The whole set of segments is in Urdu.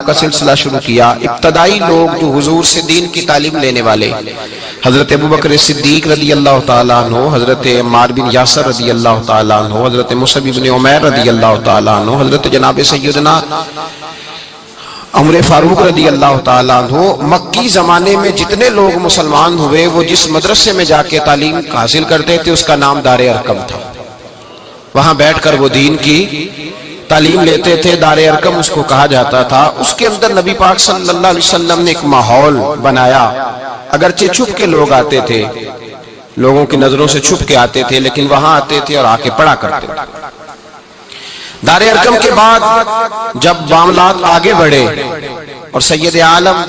کا سلسلہ شروع کیا۔ ابتدائی لوگ جو حضور سے دین کی تعلیم لینے والے حضرت ابوبکر صدیق رضی اللہ تعالیٰ عنہ، حضرت عمار بن یاسر رضی اللہ تعالیٰ عنہ، حضرت مصعب بن عمیر رضی اللہ تعالیٰ عنہ، حضرت جناب سیدنا عمر فاروق رضی اللہ تعالیٰ عنہ، مکی زمانے میں جتنے لوگ مسلمان ہوئے وہ جس مدرسے میں جا کے تعلیم حاصل کرتے تھے اس کا نام دار ارقم تھا۔ وہاں بیٹھ کر وہ دین کی تعلیم لیتے تھے، دار ارقم اس کو کہا جاتا تھا۔ اس کے اندر نبی پاک صلی اللہ علیہ وسلم نے ایک ماحول بنایا، اگرچہ چھپ کے لوگ آتے تھے، لوگوں کی نظروں سے چھپ کے آتے تھے، لیکن وہاں آتے تھے اور آ کے پڑھا کرتے تھے۔ دار ارقم کے بعد جب معاملات آگے بڑھے اور سید عالم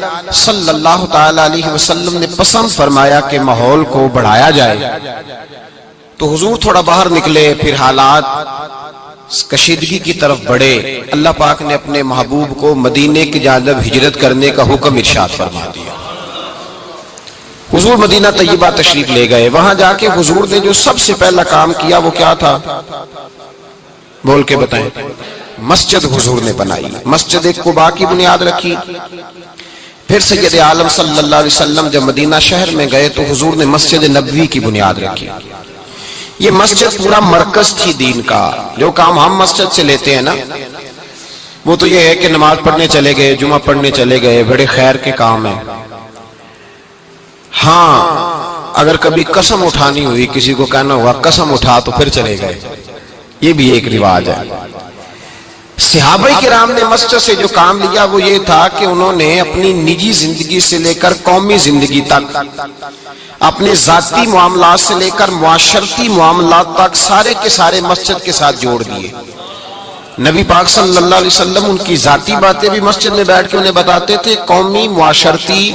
صلی اللہ تعالی علیہ وسلم نے پسند فرمایا کہ ماحول کو بڑھایا جائے، تو حضور تھوڑا باہر نکلے، پھر حالات کشیدگی کی طرف بڑھے۔ اللہ پاک نے اپنے محبوب کو مدینے کی جانب ہجرت کرنے کا حکم ارشاد فرما دیا۔ حضور مدینہ طیبہ تشریف لے گئے۔ وہاں جا کے حضور نے جو سب سے پہلا کام کیا وہ کیا تھا؟ بول کے بتائیں۔ مسجد حضور نے بنائی، مسجد قباء کی بنیاد رکھی۔ پھر سید عالم صلی اللہ علیہ وسلم جب مدینہ شہر میں گئے تو حضور نے مسجد نبوی کی بنیاد رکھی۔ یہ مسجد پورا مرکز تھی دین کا۔ جو کام ہم مسجد سے لیتے ہیں نا، وہ تو یہ ہے کہ نماز پڑھنے چلے گئے، جمعہ پڑھنے چلے گئے، بڑے خیر کے کام ہیں۔ ہاں، اگر کبھی قسم اٹھانی ہوئی، کسی کو کہنا ہوا قسم اٹھا، تو پھر چلے گئے، یہ بھی ایک رواج ہے۔ صحابہ کرام نے مسجد سے جو کام لیا وہ یہ تھا کہ انہوں نے اپنی نجی زندگی سے لے کر قومی زندگی تک، اپنے ذاتی معاملات سے لے کر معاشرتی معاملات تک سارے کے سارے مسجد کے ساتھ جوڑ دیے۔ نبی پاک صلی اللہ علیہ وسلم ان کی ذاتی باتیں بھی مسجد میں بیٹھ کے انہیں بتاتے تھے، قومی، معاشرتی،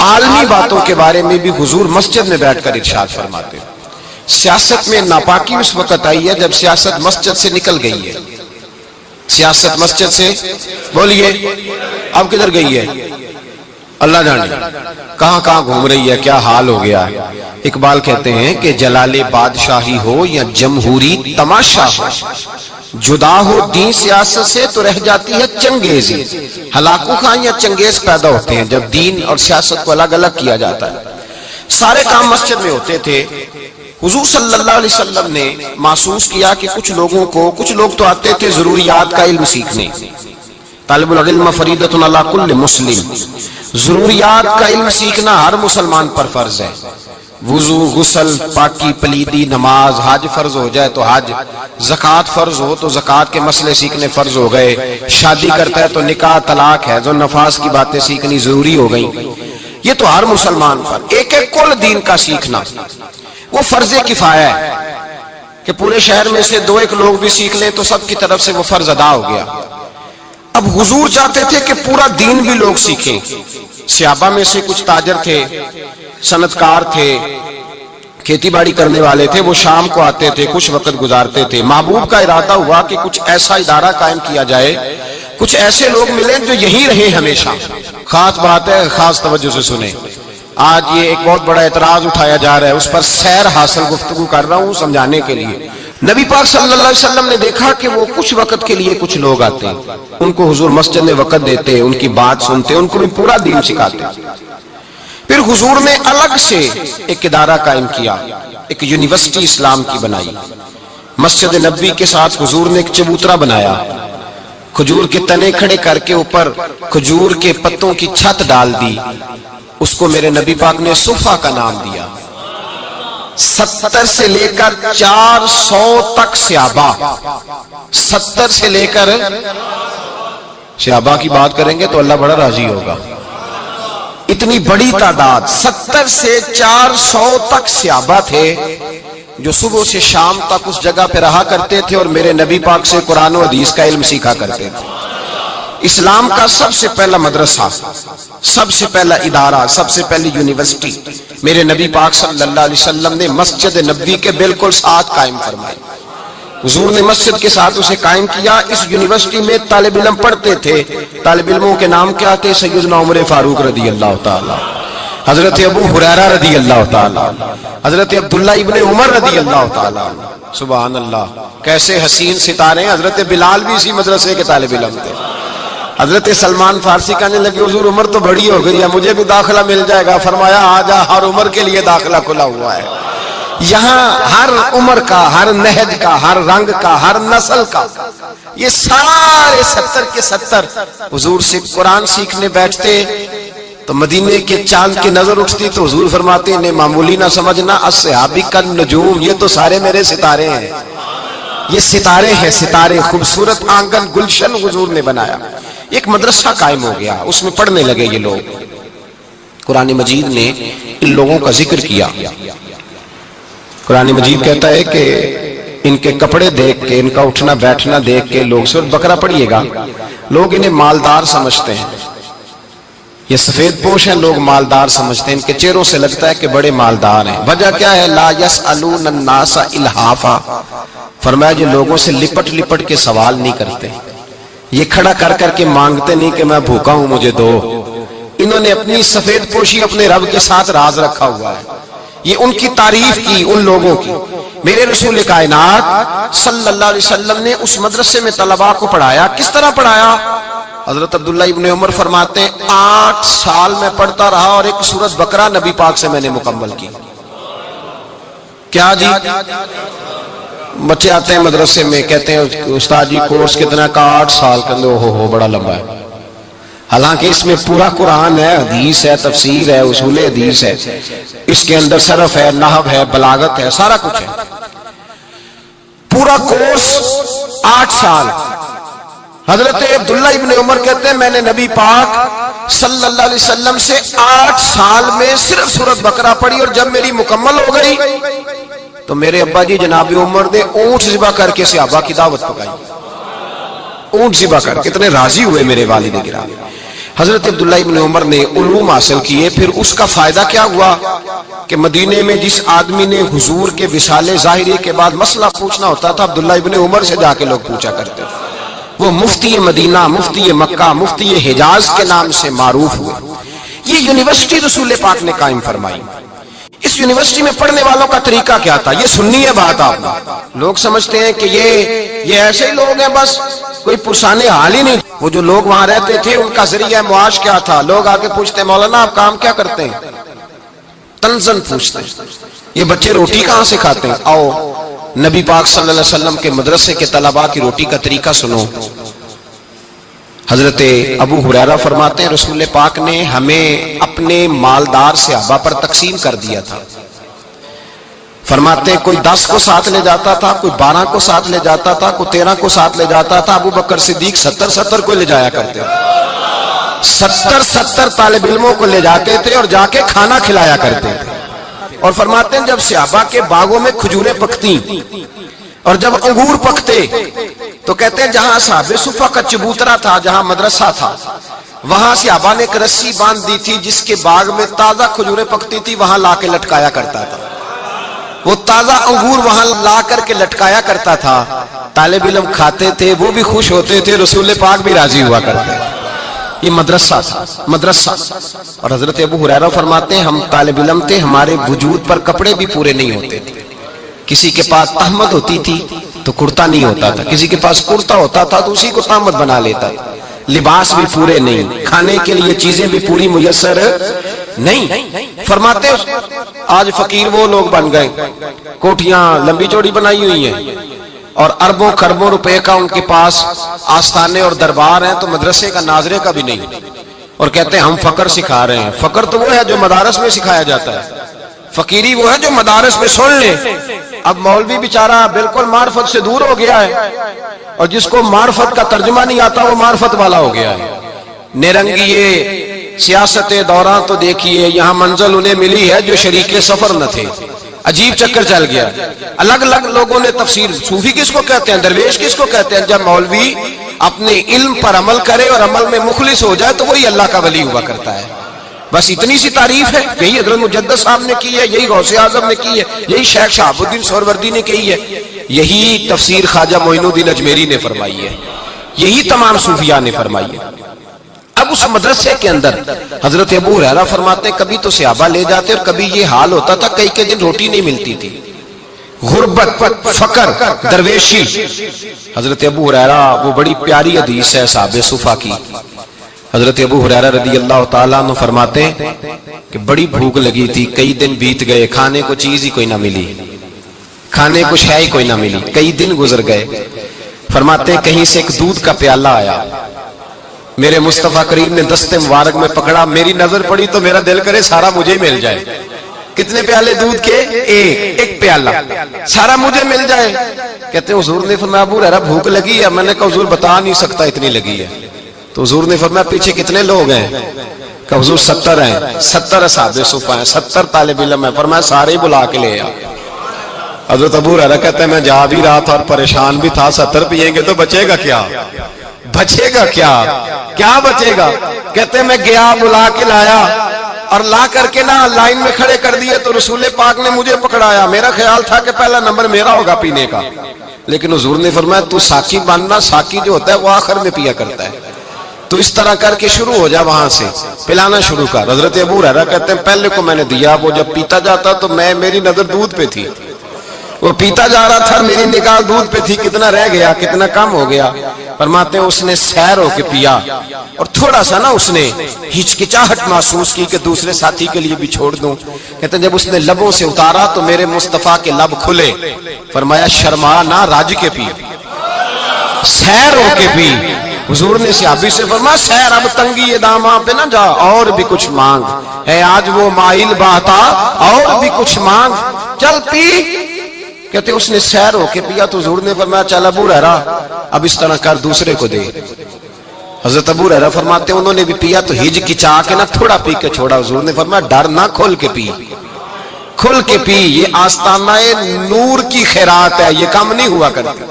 عالمی باتوں کے بارے میں بھی حضور مسجد میں بیٹھ کر ارشاد فرماتے۔ سیاست میں ناپاکی اس وقت آئی ہے جب سیاست مسجد سے نکل گئی ہے۔ سیاست مسجد سے، بولیے، اب کدھر گئی ہے؟ اللہ جانے کہاں کہاں گھوم رہی ہے، کیا حال ہو گیا ہے۔ اقبال کہتے ہیں کہ جلال بادشاہی ہو یا جمہوری تماشا ہو، جدا ہو دین سیاست سے تو رہ جاتی ہے چنگیزی۔ ہلاکو خان یا چنگیز پیدا ہوتے ہیں جب دین اور سیاست کو الگ الگ کیا جاتا ہے۔ سارے کام مسجد میں ہوتے تھے۔ حضور صلی اللہ علیہ وسلم نے محسوس کیا کہ کچھ لوگ تو آتے تھے ضروریات کا علم سیکھنے۔ طالب العلم فریضۃ علی کل مسلم، ضروریات کا علم سیکھنا ہر مسلمان پر فرض ہے۔ وضو، غسل، پاکی، پلیدی، نماز، حج فرض ہو جائے تو حج، زکوٰۃ فرض ہو تو زکوٰۃ کے مسئلے سیکھنے فرض ہو گئے، شادی کرتا ہے تو نکاح، طلاق، حیض و نفاس کی باتیں سیکھنی ضروری ہو گئی۔ یہ تو ہر مسلمان پر، ایک ایک کل دین کا سیکھنا وہ فرض کفایہ ہے کہ پورے شہر میں سے 2-1 لوگ بھی سیکھ لیں تو سب کی طرف سے وہ فرض ادا ہو گیا۔ اب حضور چاہتے تھے کہ پورا دین بھی لوگ سیکھیں۔ صحابہ میں سے کچھ تاجر تھے، صنعتکار تھے، کھیتی باڑی کرنے والے تھے، وہ شام کو آتے تھے، کچھ وقت گزارتے تھے۔ محبوب کا ارادہ ہوا کہ کچھ ایسا ادارہ قائم کیا جائے، کچھ ایسے لوگ ملیں جو یہی رہیں ہمیشہ۔ خاص بات ہے، خاص توجہ سے سنیں۔ آج یہ ایک بہت بڑا اعتراض اٹھایا جا رہا ہے، اس پر سیر حاصل گفتگو کر رہا ہوں سمجھانے کے لیے۔ نبی پاک صلی اللہ علیہ وسلم نے دیکھا کہ وہ کچھ وقت کے لیے کچھ لوگ آتے ہیں، ان کو حضور مسجد میں وقت دیتے، ان کی بات سنتے، ان کو بھی پورا دین سکھاتے۔ پھر حضور نے الگ سے ایک ادارہ قائم کیا، ایک یونیورسٹی اسلام کی بنائی۔ مسجد نبوی کے ساتھ حضور نے ایک چبوترا بنایا، کھجور کے تنے کھڑے کر کے اوپر کھجور کے پتوں کی چھت ڈال دی، اس کو میرے نبی پاک نے صفہ کا نام دیا۔ 70 سے لے کر 400 تک صحابہ، 70 سے لے کر صحابہ کی بات کریں گے تو اللہ بڑا راضی ہوگا۔ اتنی بڑی تعداد، 70 سے 400 تک صحابہ تھے جو صبح سے شام تک اس جگہ پہ رہا کرتے تھے اور میرے نبی پاک سے قرآن و حدیث کا علم سیکھا کرتے تھے۔ اسلام کا سب سے پہلا مدرسہ، سب سے پہلا ادارہ، سب سے پہلی یونیورسٹی میرے نبی پاک صلی اللہ علیہ وسلم نے مسجد نبوی کے بالکل ساتھ قائم فرمائی۔ حضور نے مسجد کے ساتھ اسے قائم کیا۔ اس یونیورسٹی میں طالب علم پڑھتے تھے، طالب علموں کے نام کیا تھے؟ سیدنا عمر فاروق رضی اللہ تعالی، حضرت ابو ہریرہ رضی اللہ تعالی، حضرت عبداللہ ابن عمر رضی اللہ تعالی۔ سبحان اللہ، کیسے حسین ستارے ہیں۔ حضرت بلال بھی اسی مدرسے کے طالب علم تھے۔ حضرت سلمان فارسی کہنے لگے حضور عمر تو بڑی ہو گئی ہے، مجھے بھی داخلہ مل جائے گا. فرمایا آجا، ہر عمر کے لیے داخلہ کھلا ہوا ہے. یہاں ہر عمر کا، ہر نہج کا، ہر رنگ کا، ہر نسل کا، یہ سارے 70 کے 70 حضور سے قرآن سیکھنے بیٹھتے تو مدینے کے چاند کی نظر اٹھتی تو حضور فرماتے انہیں معمولی نہ سمجھنا، اصحابی کالنجوم، یہ تو سارے میرے ستارے ہیں. یہ ستارے ہیں، ستارے. خوبصورت آنگن گلشن حضور نے بنایا. ایک مدرسہ قائم ہو گیا، اس میں پڑھنے لگے یہ لوگ. قرآن مجید نے ان لوگوں کا ذکر کیا. قرآن مجید کہتا ہے کہ ان کے کپڑے دیکھ کے، ان کا اٹھنا بیٹھنا دیکھ کے لوگ، سورۃ بقرہ پڑھیے گا، لوگ انہیں مالدار سمجھتے ہیں. یہ سفید پوش ہیں، لوگ مالدار سمجھتے ہیں. ان کے چہروں سے لگتا ہے کہ بڑے مالدار ہیں. وجہ کیا ہے؟ لا یسألون الناس الحافا. فرمایا جو لوگوں سے لپٹ لپٹ کے سوال نہیں کرتے، یہ کھڑا کر کر کے مانگتے نہیں کہ میں بھوکا ہوں مجھے دو. انہوں نے اپنی سفید پوشی اپنے رب کے ساتھ راز رکھا ہوا ہے. یہ ان کی تعریف کی، ان لوگوں کی. میرے رسول کائنات صلی اللہ علیہ وسلم نے اس مدرسے میں طلباء کو پڑھایا. کس طرح پڑھایا؟ حضرت عبداللہ ابن عمر فرماتے ہیں 8 سال میں پڑھتا رہا اور ایک سورۃ بقرہ نبی پاک سے میں نے مکمل کی. کیا جی؟ بچے آتے ہیں مدرسے میں، کہتے ہیں استاد جی کورس کتنا کا؟ 8 سال. کہتے ہو بڑا لمبا ہے. حالانکہ اس میں پورا قرآن ہے، حدیث ہے، تفسیر ہے، اصول حدیث ہے، اس کے اندر صرف ہے، نحو ہے، بلاغت ہے، سارا کچھ ہے. پورا کورس 8 سال. حضرت عبداللہ ابن عمر کہتے ہیں میں نے نبی پاک صلی اللہ علیہ وسلم سے 8 سال میں صرف سورۃ بقرہ پڑھی، اور جب میری مکمل ہو گئی تو میرے ابا جی جناب عمر نے اونٹ ذبح کر کے صحابہ کی دعوت پکائی. اونٹ ذبح کر، کتنے راضی ہوئے میرے والد گرامی. حضرت عبداللہ ابن عمر نے علوم حاصل کیے. پھر اس کا فائدہ کیا ہوا کہ مدینے میں جس آدمی نے حضور کے وصال ظاہری کے بعد مسئلہ پوچھنا ہوتا تھا، عبداللہ ابن عمر سے جا کے لوگ پوچھا کرتے. وہ مفتی مدینہ، مفتی مکہ، مفتی حجاز کے نام سے معروف ہوئے. یہ یونیورسٹی رسول پاک نے قائم فرمائی. اس یونیورسٹی میں پڑھنے والوں کا طریقہ کیا تھا؟ یہ سننی ہے بات. آپ لوگ سمجھتے ہیں کہ یہ ایسے ہی لوگ ہیں، بس کوئی پرسانے حال ہی نہیں. وہ جو لوگ وہاں رہتے تھے ان کا ذریعہ معاش کیا تھا؟ لوگ آگے پوچھتے ہیں مولانا آپ کام کیا کرتے ہیں؟ تنزن پوچھتے ہیں. یہ بچے روٹی کہاں سے کھاتے ہیں؟ آؤ نبی پاک صلی اللہ علیہ وسلم کے مدرسے کے طلباء کی روٹی کا طریقہ سنو. حضرت ابو ہریرہ فرماتے ہیں رسول پاک نے ہمیں اپنے مالدار صحابہ پر تقسیم کر دیا تھا. فرماتے ہیں کوئی 10 کو ساتھ لے جاتا تھا، کوئی 12 کو ساتھ لے جاتا تھا، کوئی 13 کو ساتھ لے جاتا تھا. ابو بکر صدیق 70 کو لے جایا کرتے تھے. 70 طالب علموں کو لے جاتے تھے اور جا کے کھانا کھلایا کرتے تھے. اور فرماتے ہیں جب صحابہ کے باغوں میں کھجوریں پکتی اور جب انگور پکتے تو کہتے ہیں جہاں صحابہ صفہ کا چبوترا تھا، جہاں مدرسہ تھا، وہاں صحابہ نے ایک رسی باندھ دی تھی جس کے باغ میں تازہ کھجوریں پکتی تھی، وہاں لا کے لٹکایا کرتا تھا. وہ تازہ انگور وہاں لا کر کے لٹکایا کرتا تھا. طالب علم کھاتے تھے، وہ بھی خوش ہوتے تھے، رسول پاک بھی راضی ہوا کرتے تھے. یہ مدرسہ تھا، مدرسہ. اور حضرت ابو ہریرہ فرماتے ہیں ہم طالب علم تھے، ہمارے وجود پر کپڑے بھی پورے نہیں ہوتے تھے. کسی کے پاس تہمت ہوتی تھی تو کرتا نہیں ہوتا تھا، کسی کے پاس کرتا ہوتا تھا تو اسی کو تہمت بنا لیتا تھا. لباس بھی پورے نہیں، کھانے کے لیے چیزیں بھی پوری میسر نہیں. فرماتے آج فقیر وہ لوگ بن گئے، کوٹھیاں لمبی چوڑی بنائی ہوئی ہیں اور اربوں خربوں روپے کا ان کے پاس آستانے اور دربار ہیں، تو مدرسے کا ناظرے کا بھی نہیں. اور کہتے ہیں ہم فقر سکھا رہے ہیں. فقر تو وہ ہے جو مدارس میں سکھایا جاتا ہے، فقیری وہ ہے جو مدارس میں سن لے. اب مولوی بیچارہ بالکل معرفت سے دور ہو گیا ہے، اور جس کو معرفت کا ترجمہ نہیں آتا وہ معرفت والا ہو گیا ہے. نیرنگیے سیاست دوران تو دیکھیے یہاں منزل انہیں ملی ہے جو شریک سفر نہ تھے. عجیب چکر چل گیا. الگ الگ لوگوں نے تفسیر، صوفی کس کو کہتے ہیں، درویش کس کو کہتے ہیں. جب مولوی اپنے علم پر عمل کرے اور عمل میں مخلص ہو جائے تو وہی اللہ کا ولی ہوا کرتا ہے. بس اتنی سی تعریف ہے. یہی حضرت مجدد صاحب نے کی ہے، یہی غوث اعظم نے کی ہے، یہی شیخ شہاب الدین سہروردی نے کی ہے، یہی تفسیر خواجہ معین الدین اجمیری نے فرمائی ہے، یہی تمام صوفیاء نے فرمائی ہے. اب اس مدرسے کے اندر حضرت ابو ہریرہ فرماتے ہیں کبھی تو صحابہ لے جاتے اور کبھی یہ حال ہوتا تھا کئی دن روٹی نہیں ملتی تھی. غربت، فقر، درویشی. حضرت ابو ہریرہ، وہ بڑی پیاری حدیث ہے صحابہ صفا کی. حضرت ابو ہریرہ رضی اللہ تعالیٰ عنہ فرماتے ہیں کہ بڑی بھوک لگی تھی، کئی دن بیت گئے، کھانے کو چیز ہی کوئی نہ ملی، کھانے کو شے ہی کوئی نہ ملی، کئی دن گزر گئے. فرماتے ہیں کہیں سے ایک دودھ کا پیالہ آیا، میرے مصطفیٰ کریم نے دست مبارک میں پکڑا، میری نظر پڑی تو میرا دل کرے سارا مجھے ہی مل جائے. کتنے پیالے دودھ کے؟ ایک پیالہ، سارا مجھے مل جائے. کہتے ہیں حضور نے فرمایا ابو ہریرہ بھوک لگی ہے. میں نے کہا حضور بتا نہیں سکتا اتنی لگی ہے. تو حضور نے فرمایا پیچھے کتنے لوگ ہیں؟ کہ حضور 70 ہیں. 70 اصحاب صفا ہیں، 70 طالب علم ہیں. فرمایا سارے ہی بلا کے لے آ. حضرت ابو ہریرہ کہتے ہیں میں جا بھی رہا تھا اور پریشان بھی تھا، 70 پیئیں گے تو بچے گا کیا؟ بچے گا کیا؟ کیا بچے گا؟ کہتے ہیں میں گیا، بلا کے لایا اور لا کر کے نا لائن میں کھڑے کر دیے تو رسول پاک نے مجھے پکڑایا. میرا خیال تھا کہ پہلا نمبر میرا ہوگا پینے کا، لیکن حضور نے فرمایا تو ساقی بننا، ساقی جو ہوتا ہے وہ آخر میں پیا کرتا ہے. تو اس طرح کر کے شروع ہو جا، وہاں سے پلانا شروع کر. حضرت ابو ہریرہ کہتے ہیں پہلے کو میں نے دیا، وہ جب پیتا جاتا تو میری نظر دودھ پہ تھی، وہ پیتا جا رہا تھا، میری نگاہ دودھ پہ تھی، کتنا رہ گیا، کتنا کم ہو گیا. فرماتے ہیں اس نے سیر ہو کے پیا اور تھوڑا سا نا اس نے ہچکچاہٹ محسوس کی کہ دوسرے ساتھی کے لیے بھی چھوڑ دوں. کہتے ہیں جب اس نے لبوں سے اتارا تو میرے مصطفیٰ کے لب کھلے. فرمایا شرما نہ، راج کے پی، سیر ہو کے پی. حضور نے صحابی سے فرمایا سیر، اب تنگی داماں پہ نہ جا، اور بھی کچھ مانگ ہے، آج وہ مائل بہتا، اور بھی کچھ مانگ، چل پی. کہتے اس نے سیر ہو کے پیا تو حضور نے فرمایا چل ابو ہریرہ اب اس طرح کر، دوسرے کو دے. حضرت ابو ہریرہ فرماتے انہوں نے بھی پیا تو ہج کی چاہ کے نہ تھوڑا پی کے چھوڑا. حضور نے فرمایا ڈر نہ، کھول کے پی، کھل کے پی. یہ آستانہ نور کی خیرات ہے، یہ کام نہیں ہوا کرتی.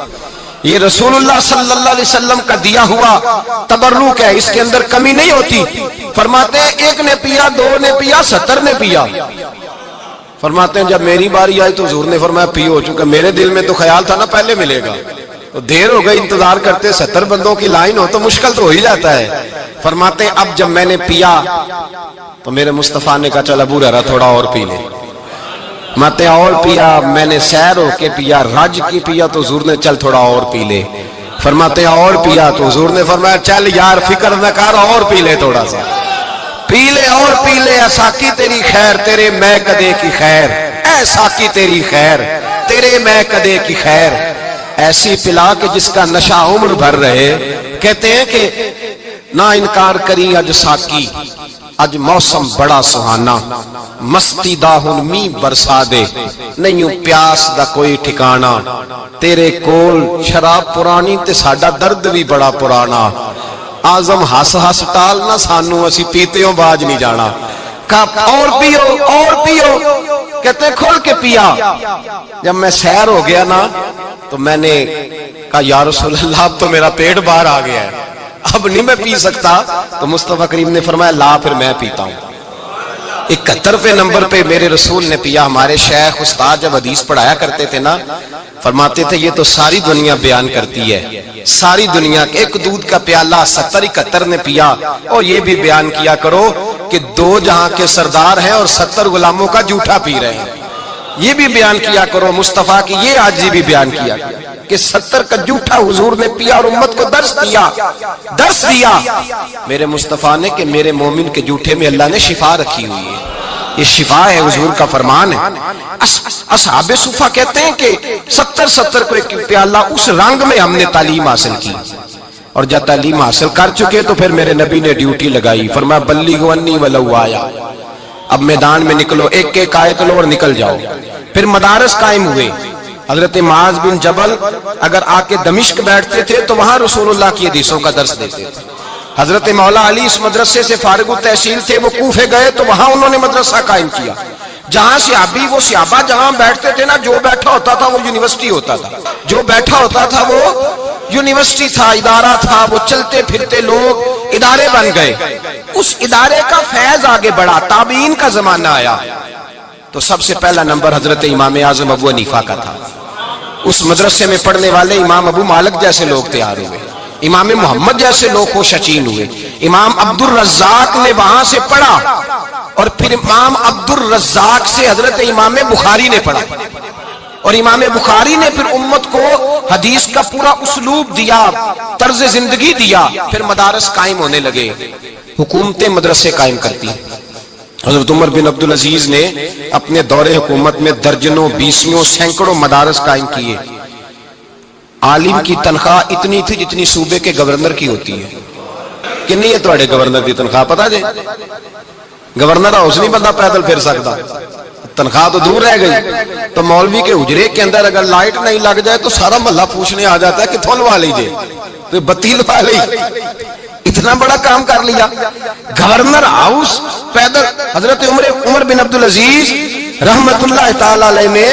یہ رسول اللہ صلی اللہ علیہ وسلم کا دیا ہوا تبرک ہے، اس کے اندر کمی نہیں ہوتی. فرماتے ہیں ایک نے پیا، 2 نے پیا، 70 نے پیا. فرماتے ہیں جب میری باری آئی تو حضور نے فرمایا پی ہو چکا. میرے دل میں تو خیال تھا نا پہلے ملے گا، تو دیر ہو گئی انتظار کرتے، 70 بندوں کی لائن ہو تو مشکل تو ہو ہی جاتا ہے. فرماتے ہیں اب جب میں نے پیا تو میرے مصطفیٰ نے کہا چل ابو ہریرہ تھوڑا اور پی لے. فرماتے اور پیا، میں نے سیر ہو کے پیا، رج کی پیا تو حضور نے چل تھوڑا اور پی لے. فرماتے ہیں اور پیا تو حضور نے فرمایا چل یار فکر نہ کر، اور پی لے، تھوڑا سا پی لے اور پی لے. اے ساقی تیری خیر، تیرے میں کدے کی خیر، اے ساقی تیری خیر، تیرے میں کدے کی خیر. ایسی پلا کہ جس کا نشہ عمر بھر رہے. کہتے ہیں کہ نہ انکار کری اج ساقی، اج موسم بڑا سہانا، مستی دا ہن می برسا دے، نہیں پیاس دا کوئی ٹھکانا. تیرے کول شراب پرانی تے ساڈا درد بھی بڑا پرانا. آزم ہس ہس ٹال نہ سانو، اسی پیتےوں باج نہیں جانا. کہا اور پیو اور پیو. کہتے ہیں کھول کے پیا. جب میں سیر ہو گیا نا تو میں نے کہا یا رسول اللہ اب تو میرا پیٹ باہر آ گیا ہے، اب نہیں میں پی سکتا. تو مصطفیٰ کریم نے فرمایا لا پھر میں پیتا ہوں. 71ویں نمبر پہ میرے رسول نے پیا. ہمارے شیخ استاد جب حدیث پڑھایا کرتے تھے نا، فرماتے تھے یہ تو ساری دنیا بیان کرتی ہے، ساری دنیا کے ایک دودھ کا پیالہ 70-71 نے پیا. اور یہ بھی بیان کیا کرو کہ 2 جہاں کے سردار ہیں اور 70 غلاموں کا جھوٹا پی رہے ہیں. یہ بھی بیان کیا کرو. مصطفیٰ کی یہ عاجزی بھی بیان کیا کہ 70 کا جھوٹا حضور نے پیا اور امت کو درس دیا، درس دیا میرے مصطفیٰ نے کہ میرے مومن کے جھوٹے میں اللہ نے شفا رکھی ہوئی ہے. یہ شفا ہے، حضور کا فرمان ہے. اصحاب صفا کہتے ہیں کہ 70 کو ایک پیالہ، اس رنگ میں ہم نے تعلیم حاصل کی. اور جب تعلیم حاصل کر چکے تو پھر میرے نبی نے ڈیوٹی لگائی. فرمایا بلیغوا انی ولو آیا، اب میدان میں نکلو، ایک ایک آیت لو اور نکل جاؤ. پھر مدارس قائم ہوئے. حضرت معاذ بن جبل اگر آ کے دمشق بیٹھتے تھے تو وہاں رسول اللہ کی حدیثوں کا درس دیتے تھے. حضرت مولا علی اس مدرسے سے فارغ التحصیل تھے، وہ کوفے گئے تو وہاں انہوں نے مدرسہ قائم کیا. جہاں صحابی وہ صحابہ جہاں بیٹھتے تھے نا، جو بیٹھا ہوتا تھا وہ یونیورسٹی ہوتا تھا، جو بیٹھا ہوتا تھا وہ یونیورسٹی تھا، ادارہ تھا. وہ چلتے پھرتے لوگ ادارے بن گئے. اس ادارے کا فیض آگے بڑھا. تابعین کا زمانہ آیا تو سب سے پہلا نمبر حضرت امام اعظم ابو حنیفہ کا تھا. اس مدرسے میں پڑھنے والے امام ابو مالک جیسے لوگ تیار ہوئے، امام محمد جیسے لوگ خوش اچین ہوئے. امام عبد الرزاق نے وہاں سے پڑھا اور پھر امام عبد الرزاق سے حضرت امام بخاری نے پڑھا اور امام بخاری نے پھر امت کو حدیث کا پورا اسلوب دیا، طرز زندگی دیا، پھر مدارس قائم ہونے لگے، حکومتیں مدرسے قائم کرتی۔ حضرت عمر بن عبدالعزیز نے اپنے دور حکومت میں درجنوں، بیسیوں، سینکڑوں مدارس قائم کیے۔ عالم کی تنخواہ اتنی تھی جتنی صوبے کے گورنر کی ہوتی ہے۔ کہ نہیں ہے تھوڑے گورنر کی تنخواہ پتا جی؟ گورنر ہاؤس نہیں بندہ پیدل پھر سکتا، تنخواہ تو دور رہ گئی۔ تو مولوی کے حجرے کے اندر اگر لائٹ نہیں لگ جائے تو سارا محلہ پوچھنے آ جاتا ہے کہ تھو لوا لیجیے، تو بتی لوا لی۔ اتنا بڑا کام کر لیا، گورنر ہاؤس پیدل۔ حضرت عمر بن عبدالعزیز رحمت اللہ تعالی علیہ نے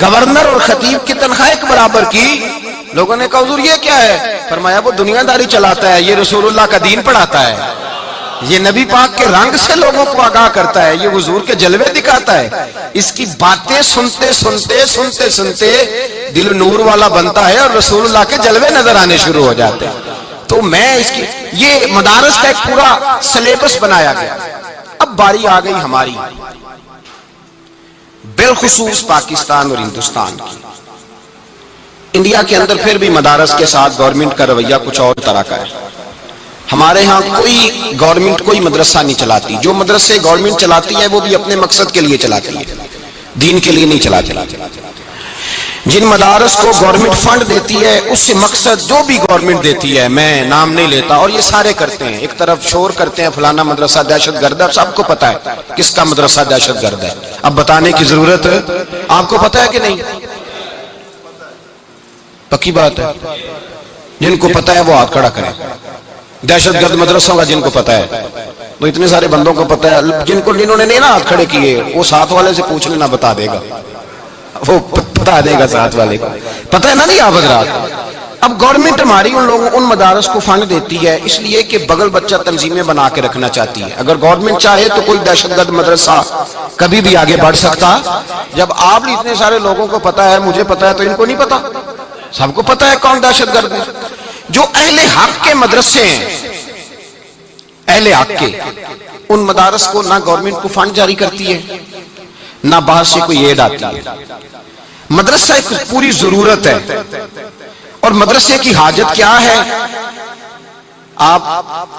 گورنر اور خطیب کی تنخواہ ایک برابر کی۔ لوگوں نے کہا حضور یہ کیا ہے؟ فرمایا وہ دنیا داری چلاتا ہے، یہ رسول اللہ کا دین پڑھاتا ہے، یہ نبی پاک کے رنگ سے لوگوں کو آگاہ کرتا ہے، یہ حضور کے جلوے دکھاتا ہے۔ اس کی باتیں سنتے سنتے سنتے سنتے دل نور والا بنتا ہے اور رسول اللہ کے جلوے نظر آنے شروع ہو جاتے ہیں۔ تو میں اس کی یہ مدارس کا ایک پورا سلیبس بنایا گیا۔ اب باری آ گئی ہماری، بالخصوص پاکستان اور ہندوستان کی۔ انڈیا کے اندر پھر بھی مدارس کے ساتھ گورنمنٹ کا رویہ کچھ اور طرح کا ہے۔ ہمارے ہاں کوئی گورنمنٹ کوئی مدرسہ نہیں چلاتی، جو مدرسے گورنمنٹ چلاتی ہے وہ بھی اپنے مقصد کے لیے چلاتی ہے، دین کے لیے نہیں چلاتی۔ جن مدارس کو گورنمنٹ فنڈ دیتی ہے اس سے مقصد جو بھی گورنمنٹ دیتی ہے، میں نام نہیں لیتا، اور یہ سارے کرتے ہیں، ایک طرف شور کرتے ہیں فلانا مدرسہ دہشت گرد ہے، سب کو پتا ہے کس کا مدرسہ دہشت گرد ہے، اب بتانے کی ضرورت ہے؟ آپ کو پتا ہے کہ نہیں؟ پکی بات ہے، جن کو پتا ہے وہ ہاتھ کھڑا کریں۔ دہشت گرد مدرسوں کا جن کو پتا ہے، تو اتنے سارے بندوں کو پتا ہے، جنہوں نے نہیں نا ہاتھ کھڑے کیے وہ ساتھ والے سے پوچھ لینا، بتا دے گا، وہ بتا دے گا ساتھ والے کو، پتہ ہے نا نہیں آپ حضرات؟ اب گورنمنٹ ہماری ان مدارس کو فنڈ دیتی ہے اس لیے کہ بغل بچہ تنظیمیں بنا کے رکھنا چاہتی ہے۔ اگر گورنمنٹ چاہے تو کوئی دہشت گرد مدرسہ کبھی بھی آگے بڑھ سکتا۔ جب آپ اتنے سارے لوگوں کو پتا ہے، مجھے پتا ہے، تو ان کو نہیں پتا؟ سب کو پتا ہے کون دہشت گرد ہے۔ جو اہل حق کے مدرسے ہیں، اہل حق کے، ان مدارس کو نہ گورنمنٹ کو فنڈ جاری کرتی ہے نہ باہر سے کوئی ایڈ آتی ہے۔ مدرسہ ایک پوری ضرورت ہے، اور مدرسے کی حاجت کیا ہے؟ آپ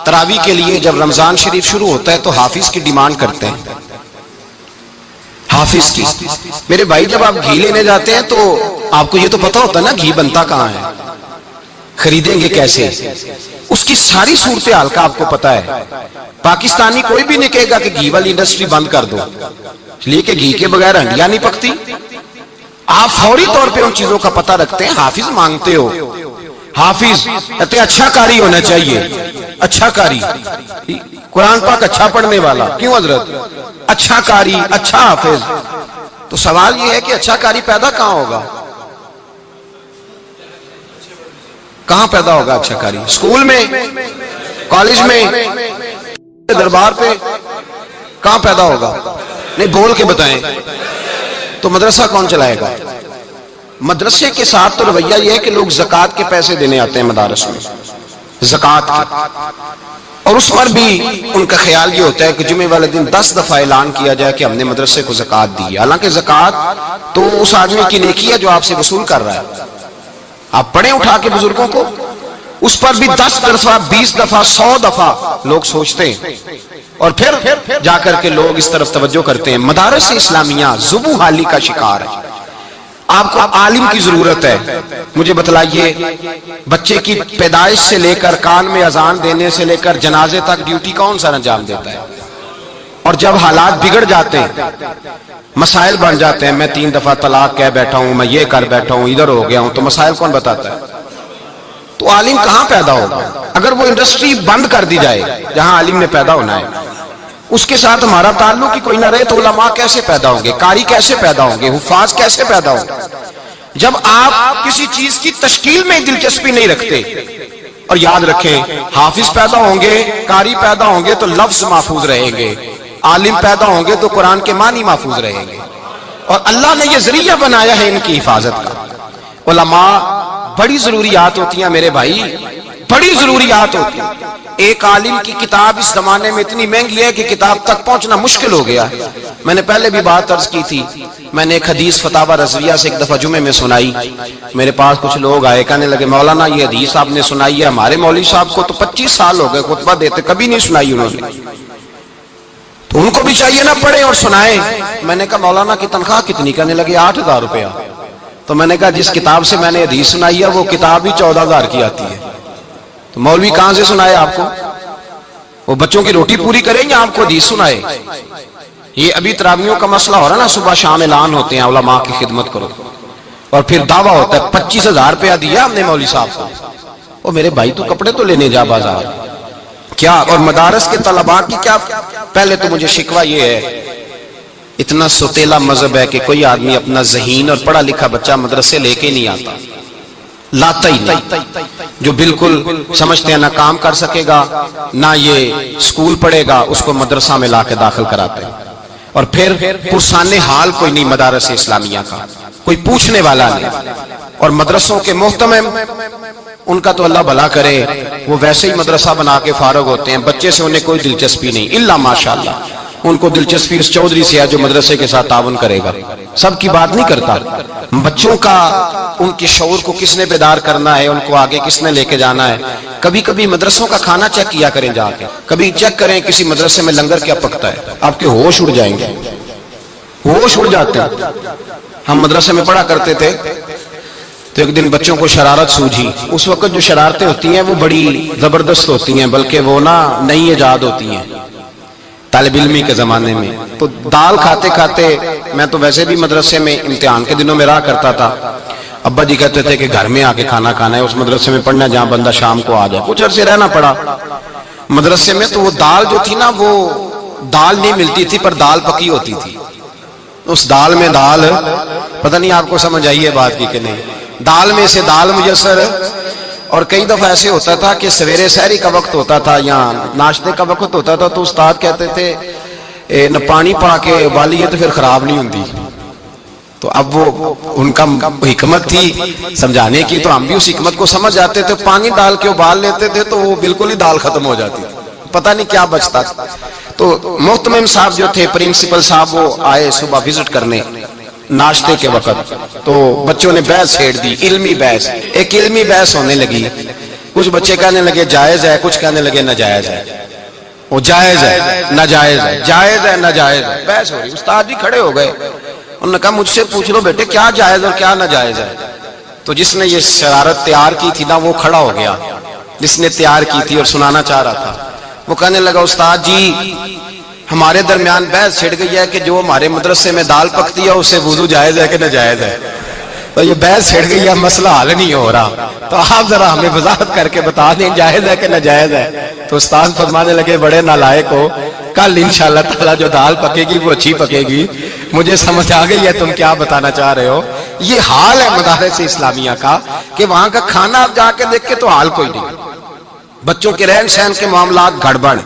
تراویح کے لیے جب رمضان شریف شروع ہوتا ہے تو حافظ کی ڈیمانڈ کرتے ہیں، حافظ کی۔ میرے بھائی جب آپ گھی لینے جاتے ہیں تو آپ کو یہ تو پتا ہوتا ہے نا گھی بنتا کہاں ہے، خریدیں گے کیسے، اس کی ساری صورتحال کا آپ کو پتا ہے۔ پاکستانی کوئی بھی نہیں کہے گا کہ گھی والی انڈسٹری بند کر دو، اس لیے کہ گھی کے بغیر ہنڈیاں نہیں پکتی۔ آپ فوری طور پہ ان چیزوں کا پتہ رکھتے ہیں، حافظ مانگتے ہو، حافظ کہتے ہیں اچھا قاری ہونا چاہیے، اچھا قاری، قرآن پاک اچھا پڑھنے والا، کیوں حضرت؟ اچھا قاری، اچھا حافظ۔ تو سوال یہ ہے کہ اچھا قاری پیدا کہاں ہوگا؟ کہاں پیدا ہوگا اچھا قاری؟ اسکول میں، کالج میں، دربار پہ؟ کہاں پیدا ہوگا؟ نہیں بول کے بتائیں۔ تو مدرسہ کون چلائے گا؟ مدرسے کے ساتھ تو رویہ یہ ہے کہ لوگ زکوٰۃ کے پیسے دینے آتے ہیں مدارس میں، زکوٰۃ کے، اور اس پر بھی ان کا خیال یہ ہوتا ہے کہ جمعے والے دن 10 دفعہ اعلان کیا جائے کہ ہم نے مدرسے کو زکوٰۃ دی ہے۔ حالانکہ زکوٰۃ تو اس آدمی کی نیکی ہے جو آپ سے وصول کر رہا ہے۔ آپ پڑھیں اٹھا کے بزرگوں کو، اس پر بھی 10 دفعہ 20 دفعہ 100 دفعہ لوگ سوچتے ہیں، اور پھر جا کر کے لوگ اس طرف توجہ کرتے ہیں۔ مدارس اسلامیہ ذبح حالی کا شکار ہے۔ آپ کو عالم کی ضرورت ہے۔ مجھے بتلائیے، بچے کی پیدائش سے لے کر کان میں اذان دینے سے لے کر جنازے تک ڈیوٹی کون سا انجام دیتا ہے؟ اور جب حالات بگڑ جاتے ہیں، مسائل بن جاتے ہیں، میں 3 دفعہ طلاق کہہ بیٹھا ہوں، میں یہ کر بیٹھا ہوں، ادھر ہو گیا ہوں، تو مسائل کون بتاتا ہے؟ تو عالم کہاں پیدا ہوگا؟ اگر وہ انڈسٹری بند کر دی جائے جہاں عالم نے پیدا ہونا ہے، اس کے ساتھ ہمارا تعلق ہی کوئی نہ رہے، تو علماء کیسے پیدا ہوں گے؟ قاری کیسے پیدا ہوں گے؟ حفاظ کیسے پیدا ہوں گے؟ جب آپ کسی چیز کی تشکیل میں دلچسپی نہیں رکھتے۔ اور یاد رکھیں، حافظ پیدا ہوں گے، قاری پیدا ہوں گے تو لفظ محفوظ رہیں گے، عالم پیدا ہوں گے تو قرآن کے معنی محفوظ رہیں گے، اور اللہ نے یہ ذریعہ بنایا ہے ان کی حفاظت کا۔ علماء بڑی ضروریات ہوتی ہیں میرے بھائی، بڑی ضروریات ہوتی ہیں. ایک عالم کی کتاب اس زمانے میں اتنی مہنگی ہے کہ کتاب تک پہنچنا مشکل ہو گیا. میں نے پہلے بھی بات عرض کی تھی, میں نے ایک حدیث فتاوی رضویہ سے ایک دفعہ جمعے میں سنائی. میرے پاس کچھ لوگ آئے, کہنے لگے مولانا یہ حدیث آپ نے سنائی ہے, ہمارے مولوی صاحب کو تو 25 سال ہو گئے خطبہ دیتے, کبھی نہیں سنائی انہوں نے, تو ان کو بھی چاہیے نا پڑھیں اور سنائیں. میں نے کہا مولانا کی تنخواہ کتنی؟ کہنے لگے 8,000 روپیہ. تو میں نے کہا جس کتاب سے میں نے حدیث سنائی ہے وہ کتاب ہی 14,000 کی آتی ہے, تو مولوی کہاں سے سنائے آپ کو؟ وہ بچوں کی روٹی پوری کریں یا آپ کو حدیث سنائے؟ یہ ابھی تراویحوں کا مسئلہ ہو رہا نا, صبح شام اعلان ہوتے ہیں علماء کی خدمت کرو, اور پھر دعویٰ ہوتا ہے 25,000 روپیہ دیا ہم نے مولوی صاحب کو. وہ میرے بھائی تو کپڑے تو لینے جا بازار کیا, اور مدارس کے طلباء کی کیا. پہلے تو مجھے شکوہ یہ ہے, اتنا سوتیلا مذہب ہے کہ کوئی آدمی اپنا ذہین اور پڑھا لکھا بچہ مدرسے لے کے نہیں آتا, لاتا ہی نہیں. جو بالکل سمجھتے ہیں نہ کام کر سکے گا نہ یہ اسکول پڑھے گا, اس کو مدرسہ میں لا کے داخل کراتے ہیں. اور پھر پرسان حال کوئی نہیں مدارس اسلامیہ کا, کوئی پوچھنے والا نہیں. اور مدرسوں کے محتمم ان کا تو اللہ بھلا کرے, وہ ویسے ہی مدرسہ بنا کے فارغ ہوتے ہیں, بچے سے انہیں کوئی دلچسپی نہیں, الا ماشاءاللہ ان کو دلچسپی اس چودھری سے ہے جو مدرسے کے ساتھ تعاون کرے گا. سب کی بات نہیں کرتا. بچوں کا ان کے شعور کو کس نے بیدار کرنا ہے, ان کو آگے کس نے لے کے جانا ہے. کبھی کبھی مدرسوں کا کھانا چیک کیا کریں جا کے, کبھی چیک کریں کسی مدرسے میں لنگر کیا پکتا ہے, آپ کے ہوش اڑ جائیں گے, ہوش اڑ جاتے ہیں. ہم مدرسے میں پڑھا کرتے تھے تو ایک دن بچوں کو شرارت سوجھی. اس وقت جو شرارتیں ہوتی ہیں وہ بڑی زبردست ہوتی ہیں, بلکہ وہ نئی ایجاد ہوتی ہیں طالب علمی کے زمانے میں. تو دال کھاتے کھاتے, میں تو ویسے بھی مدرسے میں امتحان کے دنوں میں رہا کرتا تھا, ابا جی کہتے تھے کہ گھر میں آ کے کھانا کھانا ہے, اس مدرسے میں پڑھنا جہاں بندہ شام کو آ جائے. کچھ عرصے رہنا پڑا مدرسے میں, تو وہ دال جو تھی نا وہ دال نہیں ملتی تھی پر دال پکی ہوتی تھی. اس دال میں دال, پتہ نہیں آپ کو سمجھ آئی ہے بات کی کہ نہیں, دال میں سے دال میسر. اور کئی دفعہ ایسے ہوتا تھا کہ سویرے سحری کا وقت ہوتا تھا یا ناشتے کا وقت ہوتا تھا, تو استاد کہتے تھے نہ پانی پا کے ابالی ہے تو پھر خراب نہیں ہوتی. تو اب وہ ان کا حکمت تھی سمجھانے کی, تو ہم بھی اس حکمت کو سمجھ جاتے تھے. پانی ڈال کے ابال لیتے تھے تو وہ بالکل ہی دال ختم ہو جاتی تھی, پتہ نہیں کیا بچتا تھا. تو محتمم صاحب جو تھے پرنسپل صاحب, وہ آئے صبح وزٹ کرنے ناشتے کے وقت, تو بچوں نے بحث چھیڑ دی, علمی بحث. ایک علمی بحث ہونے لگی. کچھ بچے کہنے لگے جائز ہے, کچھ کہنے لگے ناجائز ہے. وہ جائز ہے ناجائز ہے, جائز ہے ناجائز ہے, بحث ہو رہی. استاد جی کھڑے ہو گئے, انہوں نے کہا مجھ سے پوچھ لو بیٹے کیا جائز اور کیا ناجائز ہے. تو جس نے یہ شرارت تیار کی تھی نا وہ کھڑا ہو گیا, جس نے تیار کی تھی اور سنانا چاہ رہا تھا. وہ کہنے لگا استاد جی ہمارے درمیان بحث چھڑ گئی ہے کہ جو ہمارے مدرسے میں دال پکتی ہے اس سے وضو جائز ہے کہ ناجائز ہے. تو یہ بحث چھڑ گئی ہے, مسئلہ حل نہیں ہو رہا, تو آپ ذرا ہمیں وضاحت کر کے بتا دیں جائز ہے کہ ناجائز ہے. تو استاد فرمانے لگے بڑے نالائق ہو, کل انشاءاللہ تعالی جو دال پکے گی وہ اچھی پکے گی. مجھے سمجھ آ گئی ہے تم کیا بتانا چاہ رہے ہو. یہ حال ہے مدارس اسلامیہ کا کہ وہاں کا کھانا آپ جا کے دیکھ کے تو حال کوئی نہیں, بچوں کے رہن سہن کے معاملات گڑبڑ.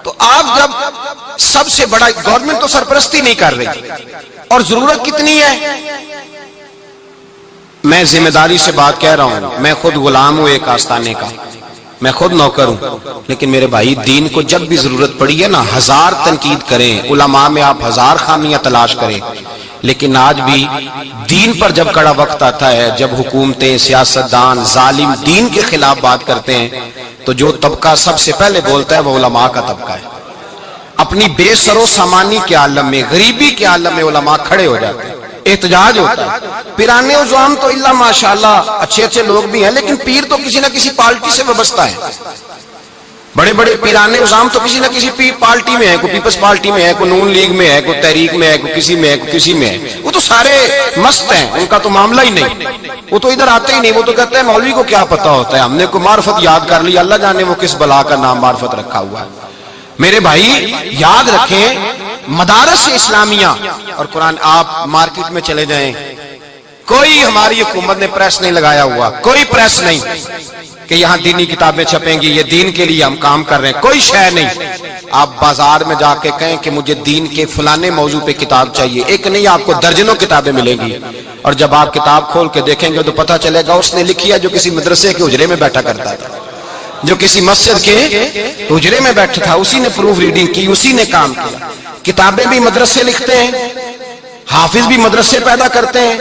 تو آپ جب سب سے بڑا, گورنمنٹ تو سرپرستی نہیں کر رہی, اور ضرورت کتنی ہے. میں ذمہ داری سے بات کہہ رہا ہوں, میں خود غلام ہوں ایک آستانے کا, میں خود نوکر ہوں, لیکن میرے بھائی دین کو جب بھی ضرورت پڑی ہے نا, 1000 تنقید کریں, علماء میں آپ 1000 خامیاں تلاش کریں, لیکن آج بھی دین پر جب کڑا وقت آتا ہے, جب حکومتیں سیاستدان ظالم دین کے خلاف بات کرتے ہیں, تو جو طبقہ سب سے پہلے بولتا ہے وہ علماء کا طبقہ ہے. اپنی بے سر و سامانی کے عالم میں, غریبی کے عالم میں علماء کھڑے ہو جاتے ہیں, احتجاج ہوتا ہے. پیرانے عظام تو اللہ ماشاءاللہ اچھے اچھے لوگ بھی ہیں, لیکن پیر تو کسی نہ کسی پارٹی سے وابستہ ہے. بڑے بڑے پیرانے عظام تو کسی نہ کسی پارٹی میں ہے, کوئی پیپلز پارٹی میں ہے, کوئی نون لیگ میں ہے, کوئی تحریک میں ہے, کوئی کسی میں ہے, کوئی کسی میں ہے. وہ تو سارے مست ہیں, ان کا تو معاملہ ہی نہیں, وہ تو ادھر آتے ہی نہیں. وہ تو کہتے ہیں مولوی کو کیا پتا ہوتا ہے, ہم نے کوئی معرفت یاد کر لی, اللہ جانے وہ کس بلا کا نام معرفت رکھا ہوا ہے. میرے بھائی یاد رکھیں, مدارس اسلامیہ اور قرآن, آپ مارکیٹ میں چلے جائیں, کوئی ہماری حکومت نے پریس نہیں لگایا ہوا, کوئی پریس نہیں کہ یہاں دینی کتابیں چھپیں گی, یہ دین کے لیے ہم کام کر رہے ہیں, کوئی شے نہیں. آپ بازار میں جا کے کہیں کہ مجھے دین کے فلانے موضوع پہ کتاب چاہیے, ایک نہیں آپ کو درجنوں کتابیں ملیں گی. اور جب آپ کتاب کھول کے دیکھیں گے تو پتہ چلے گا اس نے لکھی ہے جو کسی مدرسے کے حجرے میں بیٹھا کرتا تھا. جو کسی مسجد کے حجرے میں بیٹھا تھا اسی نے پروف ریڈنگ کی, اسی نے کام کیا. کتابیں بھی مدرسے لکھتے ہیں, حافظ بھی مدرسے پیدا کرتے ہیں,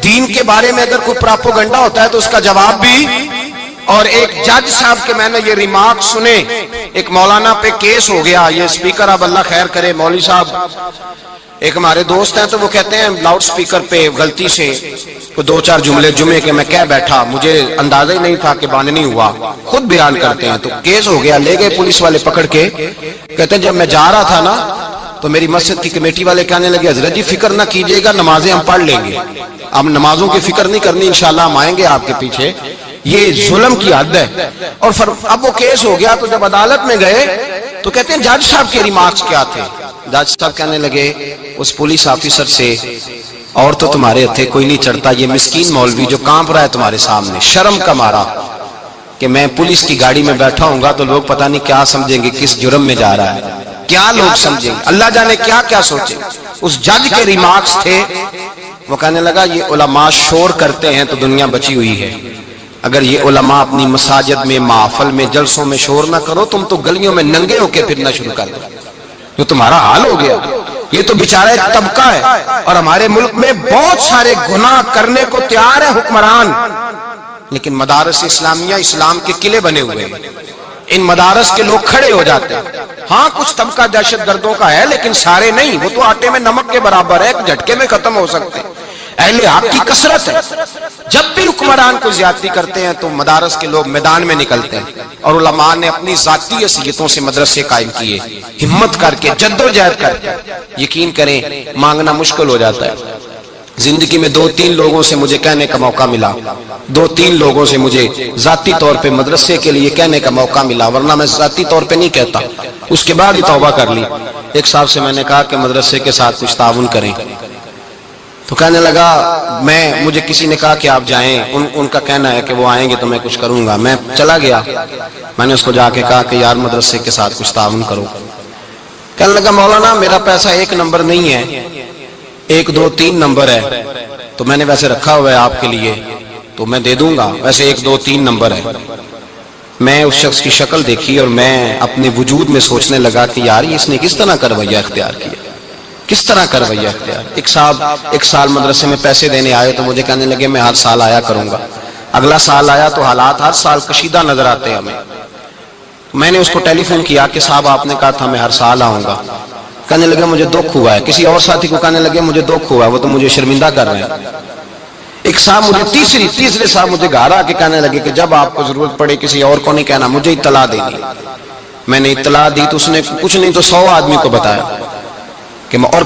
دین کے بارے میں اگر کوئی پراپوگنڈا ہوتا ہے تو اس کا جواب بھی. اور ایک جج صاحب کے میں نے یہ ریمارک سنے, ایک مولانا پہ کیس ہو گیا, یہ سپیکر اب اللہ خیر کرے مولوی صاحب ایک ہمارے دوست ہیں, تو وہ کہتے ہیں لاؤڈ سپیکر پہ غلطی سے دو چار جملے جمعے کے میں کہہ بیٹھا, مجھے اندازہ ہی نہیں تھا کہ باندھنی ہوا, خود بیان کرتے ہیں. تو کیس ہو گیا, لے گئے پولیس والے پکڑ کے, کہتے ہیں جب میں جا رہا تھا نا تو میری مسجد کی کمیٹی والے کہنے لگے حضرت جی فکر نہ کیجئے گا, نمازیں ہم پڑھ لیں گے, اب نمازوں کی فکر نہیں کرنی, انشاءاللہ ہم آئیں گے آپ کے پیچھے. یہ ظلم کی حد ہے. اور اب وہ کیس ہو گیا تو جب عدالت میں گئے تو کہتے ہیں جج صاحب کے ریمارکس کیا تھے. جج صاحب کہنے لگے اس پولیس آفیسر سے, اور تو تمہارے ہتھے کوئی نہیں چڑھتا, یہ مسکین مولوی جو کانپ رہا ہے تمہارے سامنے, شرم کا مارا کہ میں پولیس کی گاڑی میں بیٹھا ہوں گا تو لوگ پتہ نہیں کیا سمجھیں گے, کس جرم میں جا رہا ہے, کیا لوگ سمجھیں گے, اللہ جانے کیا کیا سوچیں. اس جج کے ریمارکس تھے. وہ کہنے لگا یہ علماء شور کرتے ہیں تو دنیا بچی ہوئی ہے, اگر یہ علماء اپنی مساجد میں محفل میں جلسوں میں شور نہ کرو, تم تو گلیوں میں ننگے ہو کے پھرنا شروع کر دو, جو تمہارا حال ہو گیا. یہ تو بیچارہ ایک طبقہ ہے, اور ہمارے ملک میں بہت سارے گناہ کرنے کو تیار ہے حکمران, لیکن مدارس اسلامیہ اسلام کے قلعے بنے ہوئے ہیں, ان مدارس کے لوگ کھڑے ہو جاتے ہیں. ہاں کچھ طبقہ دہشت گردوں کا ہے لیکن سارے نہیں, وہ تو آٹے میں نمک کے برابر ہے, ایک جھٹکے میں ختم ہو سکتے ہیں. اہل حق کی کثرت ہے, جب بھی حکمران کو زیادتی کرتے ہیں تو مدارس کے لوگ میدان میں نکلتے ہیں, اور علماء نے اپنی ذاتی حیثیتوں سے مدرسے قائم کیے, ہمت کر کے جدوجہد کر کے. یقین کریں مانگنا مشکل ہو جاتا ہے. زندگی میں 2-3 لوگوں سے مجھے کہنے کا موقع ملا, 2-3 لوگوں سے مجھے ذاتی طور پہ مدرسے کے لیے کہنے کا موقع ملا, ورنہ میں ذاتی طور پہ نہیں کہتا. اس کے بعد ہی توبہ کر لی. ایک صاحب سے میں نے کہا کہ مدرسے کے ساتھ کچھ تعاون کریں, تو کہنے لگا مجھے کسی نے کہا کہ آپ جائیں, ان کا کہنا ہے کہ وہ آئیں گے تو میں کچھ کروں گا. میں چلا گیا, میں نے اس کو جا کے کہا کہ یار مدرسے کے ساتھ کچھ تعاون کرو. کہنے لگا مولانا میرا پیسہ 1 نمبر نہیں ہے, 1 2 3 نمبر ہے, تو میں نے ویسے رکھا ہوا ہے آپ کے لیے تو میں دے دوں گا, ویسے 1 2 3 نمبر ہے. میں اس شخص کی شکل دیکھی اور میں اپنے وجود میں سوچنے لگا کہ یار اس نے کس طرح کا رویہ اختیار کیا, کس طرح کا رویہ اختیار. ایک صاحب 1 سال مدرسے میں پیسے دینے آئے تو مجھے کہنے لگے میں ہر سال آیا کروں گا. اگلا سال آیا تو حالات ہر سال کشیدہ نظر آتے ہیں ہمیں. میں نے اس کو ٹیلی فون کیا کہ صاحب آپ نے کہا تھا میں ہر سال آؤں گا. کہنے لگے مجھے دکھ ہوا ہے. کسی اور ساتھی کو کہنے لگے مجھے دکھ ہوا ہے, وہ تو مجھے شرمندہ کر رہے ہیں. ایک صاحب مجھے تیسرے صاحب مجھے گھر آ کے کہنے لگے کہ جب آپ کو ضرورت پڑے کسی اور کو نہیں کہنا, مجھے اطلاع دینی. میں نے اطلاع دی تو اس نے کچھ نہیں تو 100 آدمی کو بتایا. اور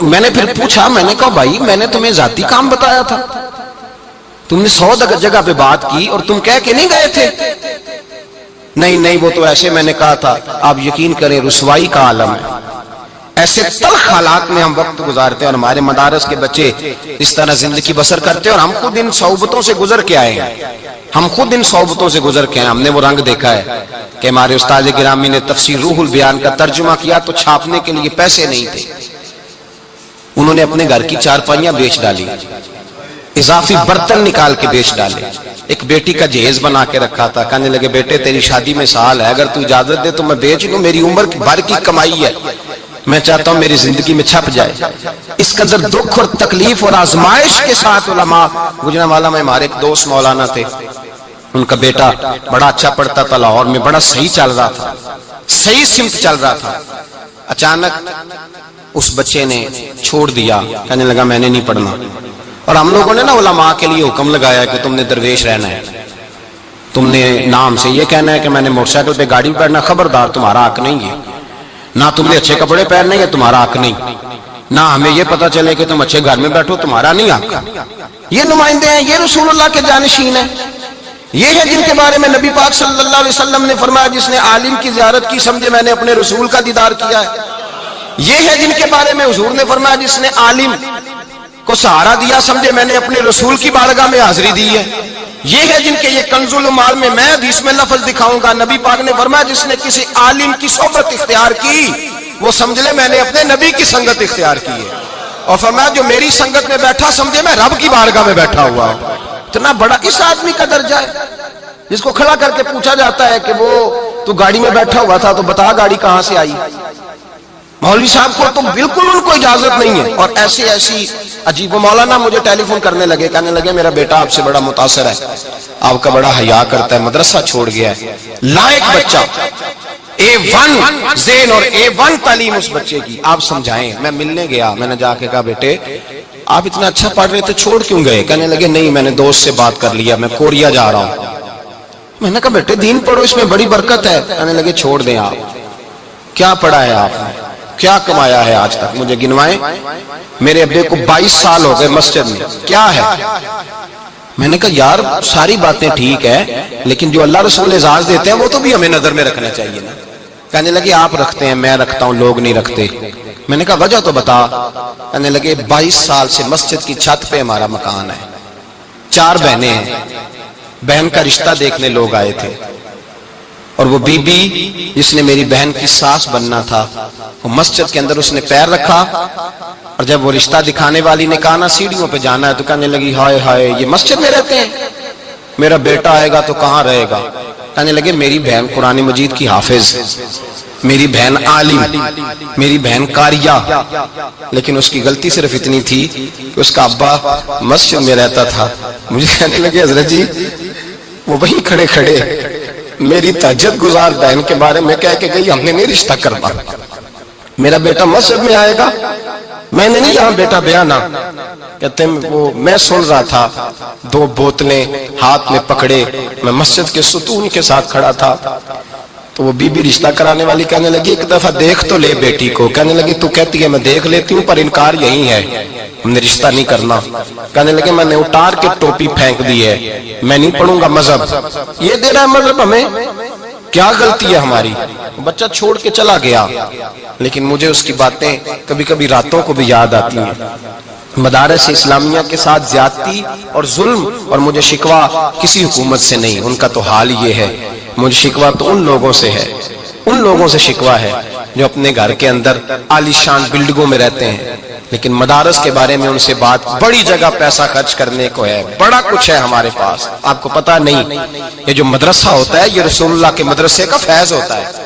میں نے پھر پوچھا, میں نے کہا بھائی میں نے تمہیں ذاتی کام بتایا تھا, تم نے 100 جگہ پہ بات کی اور تم کہہ کے نہیں گئے تھے. نہیں وہ تو ایسے میں نے کہا تھا. آپ یقین کریں رسوائی کا عالم ہے, ایسے تلخ حالات میں ہم وقت گزارتے ہیں, اور ہمارے مدارس کے بچے اس طرح زندگی بسر کرتے ہیں. اور ہم خود ان صحبتوں سے گزر کے آئے ہیں, ہم نے وہ رنگ دیکھا ہے کہ ہمارے استاد گرامی نے تفسیر روح البیان کا ترجمہ کیا تو چھاپنے کے لیے پیسے نہیں تھے, انہوں نے اپنے گھر کی 4 پائیاں بیچ ڈالی, اضافی برتن نکال کے بیچ ڈالے. ایک بیٹی کا جہیز بنا کے رکھا تھا, کہنے لگے بیٹے تیری شادی میں سال ہے, اگر تو اجازت دے تو میں بیچ لوں, میری عمر بھر کی کمائی ہے, میں چاہتا ہوں میری زندگی میں چھپ جائے. اس قدر دکھ اور تکلیف اور آزمائش کے ساتھ علماء گجرانوالہ میں ہمارے ایک دوست مولانا تھے, ان کا بیٹا بڑا اچھا پڑھتا تھا, لاہور میں بڑا صحیح چل رہا تھا, صحیح سمت چل رہا تھا. اچانک اس بچے نے چھوڑ دیا, کہنے لگا میں نے نہیں پڑھنا. اور ہم لوگوں نے نا علماء کے لیے حکم لگایا کہ تم نے درویش رہنا ہے, تم نے نام سے یہ کہنا ہے کہ میں نے موٹر سائیکل پہ گاڑی پہ بیٹھنا, خبردار تمہارا حق نہیں ہے, نہ تم نے اچھے کپڑے پہننے, تمہارا حق نہیں, نہ ہمیں یہ پتا چلے کہ تم اچھے گھر میں بیٹھو, تمہارا نہیں حق. یہ نمائندے ہیں, یہ رسول اللہ کے جانشین ہیں, یہ ہے جن کے بارے میں نبی پاک صلی اللہ علیہ وسلم نے فرمایا جس نے عالم کی زیارت کی سمجھے میں نے اپنے رسول کا دیدار کیا ہے. یہ ہے جن کے بارے میں حضور نے فرمایا جس نے عالم کو سہارا دیا سمجھے میں نے اپنے رسول کی بارگاہ میں حاضری دی ہے. یہ ہے جن کے یہ کنز المال میں حدیث میں لفظ دکھاؤں گا, نبی پاک نے فرمایا جس نے کسی عالم کی صحبت اختیار کی وہ سمجھ لے میں نے اپنے نبی کی سنگت اختیار کی ہے, اور فرمایا جو میری سنگت میں بیٹھا سمجھے میں رب کی بارگاہ میں بیٹھا ہوا ہوں. اتنا بڑا اس آدمی کا درجہ ہے. جس کو کھڑا کر کے پوچھا جاتا ہے کہ وہ تو گاڑی میں بیٹھا ہوا تھا تو بتا گاڑی کہاں سے آئی. مولوی صاحب کو تو بالکل ان کو اجازت نہیں ہے. اور ایسی عجیب. و مولانا مجھے ٹیلی فون کرنے لگے, کہنے لگے میرا بیٹا آپ سے بڑا متاثر ہے, آپ کا بڑا حیا کرتا ہے, مدرسہ چھوڑ گیا ہے, لائق بچہ, A1 ذہن اور A1 تعلیم اس بچے کی, آپ سمجھائیں. میں ملنے گیا, میں نے جا کے کہا بیٹے آپ اتنا اچھا پڑھ رہے تھے چھوڑ کیوں گئے؟ کہنے لگے نہیں میں نے دوست سے بات کر لیا, میں کوریا جا رہا ہوں. میں نے کہا بیٹے دین پڑھو, اس میں بڑی برکت ہے. کہنے لگے چھوڑ دیں آپ. کیا پڑھا ہے آپ نے, کیا کمایا ہے آج تک, مجھے گنوائیں. میرے ابے کو 22 سال ہو گئے مسجد میں, کیا ہے؟ میں نے کہا یار ساری باتیں ٹھیک ہے لیکن جو اللہ رسول اعزاز دیتے ہیں وہ تو بھی ہمیں نظر میں رکھنا چاہیے نا. کہنے لگے آپ رکھتے ہیں, میں رکھتا ہوں, لوگ نہیں رکھتے. میں نے کہا وجہ تو بتا. کہنے لگے 22 سال سے مسجد کی چھت پہ ہمارا مکان ہے, 4 بہنیں ہیں, بہن کا رشتہ دیکھنے لوگ آئے تھے, اور وہ بی بی جس نے میری بہن کی ساس بننا تھا وہ مسجد کے اندر اس نے پیر رکھا, اور جب وہ رشتہ دکھانے والی نے کہا نا سیڑھیوں پہ جانا ہے تو کہنے لگی ہائے ہائے یہ مسجد میں رہتے ہیں, میرا بیٹا آئے گا تو کہاں رہے گا. کہنے لگے میری بہن قرآن مجید کی حافظ, میری بہن عالم, میری بہن قاریہ, لیکن اس کی غلطی صرف اتنی تھی کہ اس کا ابا مسجد میں رہتا تھا. مجھے کہنے لگے حضرت جی وہ وہیں کھڑے کھڑے میری تہجد گزار بہن کے بارے میں کہہ کے گئی ہم نے نہیں رشتہ کرنا, میرا بیٹا مسجد میں آئے گا. میں نے نہیں یہاں بیٹا بیانہ. کہتے ہیں وہ میں سن رہا تھا, 2 بوتلیں ہاتھ میں پکڑے, میں مسجد کے ستون کے ساتھ کھڑا تھا. تو وہ بی بی رشتہ کرانے والی کہنے لگی ایک دفعہ دیکھ تو لے بیٹی کو. کہنے لگی تو کہتی ہے میں دیکھ لیتی ہوں پر انکار یہی ہے, ہم نے رشتہ نہیں کرنا. کہنے لگے میں نے اٹار کے ٹوپی پھینک دی ہے, میں نہیں پڑھوں گا مذہب. یہ دے رہا ہے مذہب ہمیں, کیا غلطی ہے ہماری. بچہ چھوڑ کے چلا گیا, لیکن مجھے اس کی باتیں کبھی کبھی راتوں کو بھی یاد آتی ہیں. مدارس اسلامیہ کے ساتھ زیادتی اور ظلم, اور مجھے شکوہ کسی حکومت سے نہیں, ان کا تو حال یہ ہے. مجھے شکوہ تو ان لوگوں سے ہے, ان لوگوں سے شکوہ ہے جو اپنے گھر کے اندر عالی شان بلڈنگوں میں رہتے ہیں, لیکن مدارس کے بارے میں ان سے بات, بڑی جگہ پیسہ خرچ کرنے کو ہے, بڑا کچھ ہے ہمارے پاس, آپ کو پتا نہیں. یہ جو مدرسہ ہوتا ہے یہ رسول اللہ کے مدرسے کا فیض ہوتا ہے.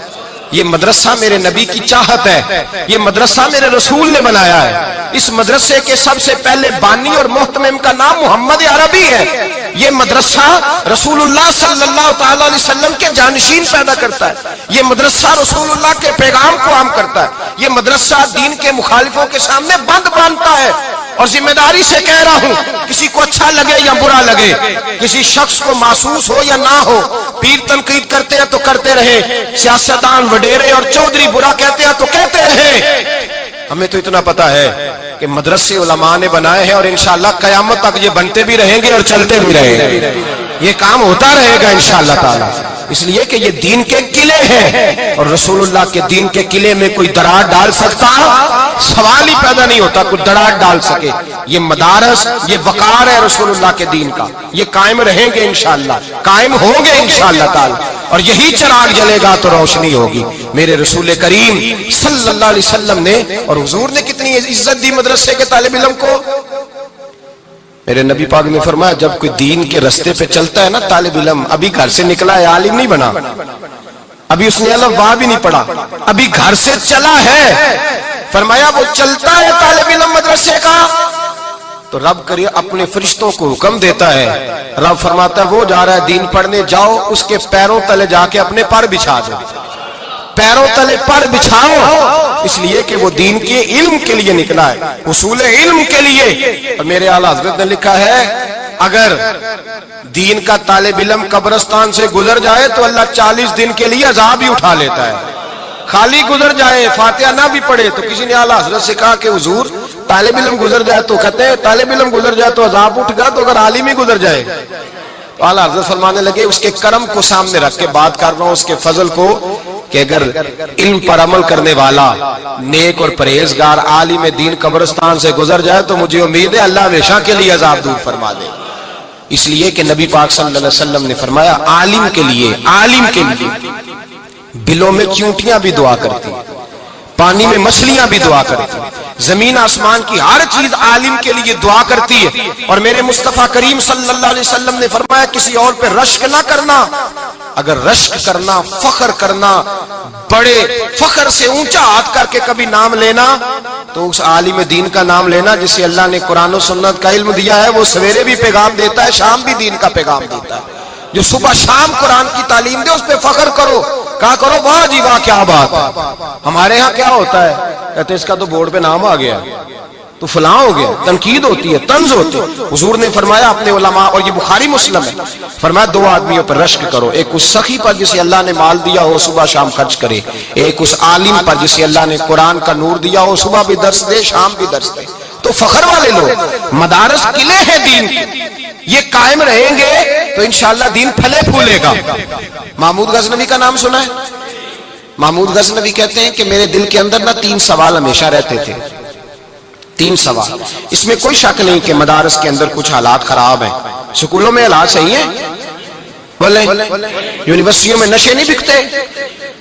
یہ مدرسہ میرے نبی کی چاہت ہے, یہ مدرسہ میرے رسول نے بنایا ہے. اس مدرسے کے سب سے پہلے بانی اور محتمم کا نام محمد عربی ہے. یہ مدرسہ رسول اللہ صلی اللہ تعالی علیہ وسلم کے جانشین پیدا کرتا ہے. یہ مدرسہ رسول اللہ کے پیغام کو عام کرتا ہے. یہ مدرسہ دین کے مخالفوں کے سامنے بند باندھتا ہے. اور ذمہ داری سے کہہ رہا ہوں, کسی کو اچھا لگے یا برا لگے, کسی شخص کو محسوس ہو یا نہ ہو, پیر تنقید کرتے ہیں تو کرتے رہے, سیاستدان وڈیرے اور چودھری برا کہتے ہیں تو کہتے رہے. ہمیں تو اتنا پتا ہے کہ مدرسے علماء نے بنائے ہیں, اور انشاءاللہ قیامت تک یہ بنتے بھی رہیں گے اور چلتے بھی رہیں گے. یہ کام ہوتا رہے گا انشاءاللہ تعالی, اس لیے کہ یہ دین کے قلعے ہیں, اور رسول اللہ کے دین کے قلعے میں کوئی دراڑ ڈال سکتا, سوال ہی پیدا نہیں ہوتا کوئی دراڑ ڈال سکے. یہ مدارس, یہ وقار ہے رسول اللہ کے دین کا, یہ قائم رہیں گے انشاءاللہ, قائم ہوں گے انشاءاللہ تعالی, اور یہی چراغ جلے گا تو روشنی ہوگی. میرے رسول کریم صلی اللہ علیہ وسلم نے اور حضور نے کتنی عزت دی مدرسے کے طالب علم کو. میرے نبی پاک نے فرمایا جب کوئی دین کے رستے پہ چلتا ہے نا طالب علم, ابھی گھر سے نکلا ہے, عالم نہیں بنا, ابھی اس نے الف با بھی نہیں پڑھا, ابھی گھر سے چلا ہے, فرمایا وہ چلتا ہے طالب علم مدرسے کا تو رب کرے اپنے فرشتوں کو حکم دیتا ہے, رب فرماتا ہے وہ جا رہا ہے دین پڑھنے, جاؤ اس کے پیروں تلے جا کے اپنے پر بچھا دو, پیروں تلے پر بچھاؤ, اس لیے کہ وہ دین کے علم کے لیے نکلا ہے, اصول علم کے لیے. اور میرے اعلیٰ حضرت نے لکھا ہے اگر دین کا طالب علم قبرستان سے گزر جائے تو اللہ 40 دن کے لیے عذاب ہی اٹھا لیتا ہے. خالی گزر جائے, فاتحہ نہ بھی پڑھے. تو کسی نے اعلیٰ حضرت سے کہا کہ حضور طالب علم گزر جائے تو, کہتے ہیں طالب علم گزر جائے تو عذاب اٹھ گا, تو اگر عالم ہی گزر جائے. تو اعلیٰ حضرت فرمانے لگے اس کے کرم کو سامنے رکھ کے بات کر رہا ہوں, اس کے فضل کو, کہ اگر علم پر عمل کرنے والا نیک اور پرہیزگار عالم دین قبرستان سے گزر جائے تو مجھے امید ہے اللہ ہمیشہ کے لیے عذاب دور فرما دے. اس لیے کہ نبی پاک صلی اللہ علیہ وسلم نے فرمایا عالم کے لیے بلوں میں چونٹیاں بھی دعا کرتی, پانی میں مچھلیاں بھی دعا کرتی, زمین آسمان کی ہر چیز عالم کے لیے دعا کرتی ہے. اور میرے مصطفیٰ کریم صلی اللہ علیہ وسلم نے فرمایا کسی اور پہ رشک نہ کرنا. اگر رشک کرنا، فخر کرنا، بڑے فخر سے اونچا ہاتھ کر کے کبھی نام لینا تو اس عالم دین کا نام لینا جسے اللہ نے قرآن و سنت کا علم دیا ہے. وہ سویرے بھی پیغام دیتا ہے، شام بھی دین کا پیغام دیتا ہے. جو صبح شام قرآن کی تعلیم دے اس پہ فخر کرو، کہا کرو واہ جی واہ کیا بات ہے. ہمارے ہاں کیا ہوتا ہے، کہتے اس کا تو بورڈ پہ نام آ گیا تو فلاں ہو گیا. تنقید ہوتی ہے، طنز ہوتی ہے. حضور نے فرمایا اپنے علماء، اور یہ بخاری مسلم ہے، فرمایا دو آدمیوں پر رشک کرو. ایک اس سخی پر جسے اللہ نے مال دیا ہو صبح شام خرچ کرے، ایک اس عالم پر جسے اللہ نے قرآن کا نور دیا ہو صبح بھی درس دے شام بھی درس دے. تو فخر والے لوگ، مدارس قلعے ہیں دین کی، یہ قائم رہیں گے تو انشاءاللہ دین پھلے پھولے گا. محمود غزنوی کا نام سنا ہے؟ محمود غزنوی کہتے ہیں کہ میرے دل کے اندر نہ 3 سوال ہمیشہ رہتے تھے. 3 سوال. اس میں کوئی شک نہیں کہ مدارس کے اندر کچھ حالات خراب ہیں، سکولوں میں حالات صحیح ہیں، بولیں یونیورسٹیوں میں نشے نہیں بکتے،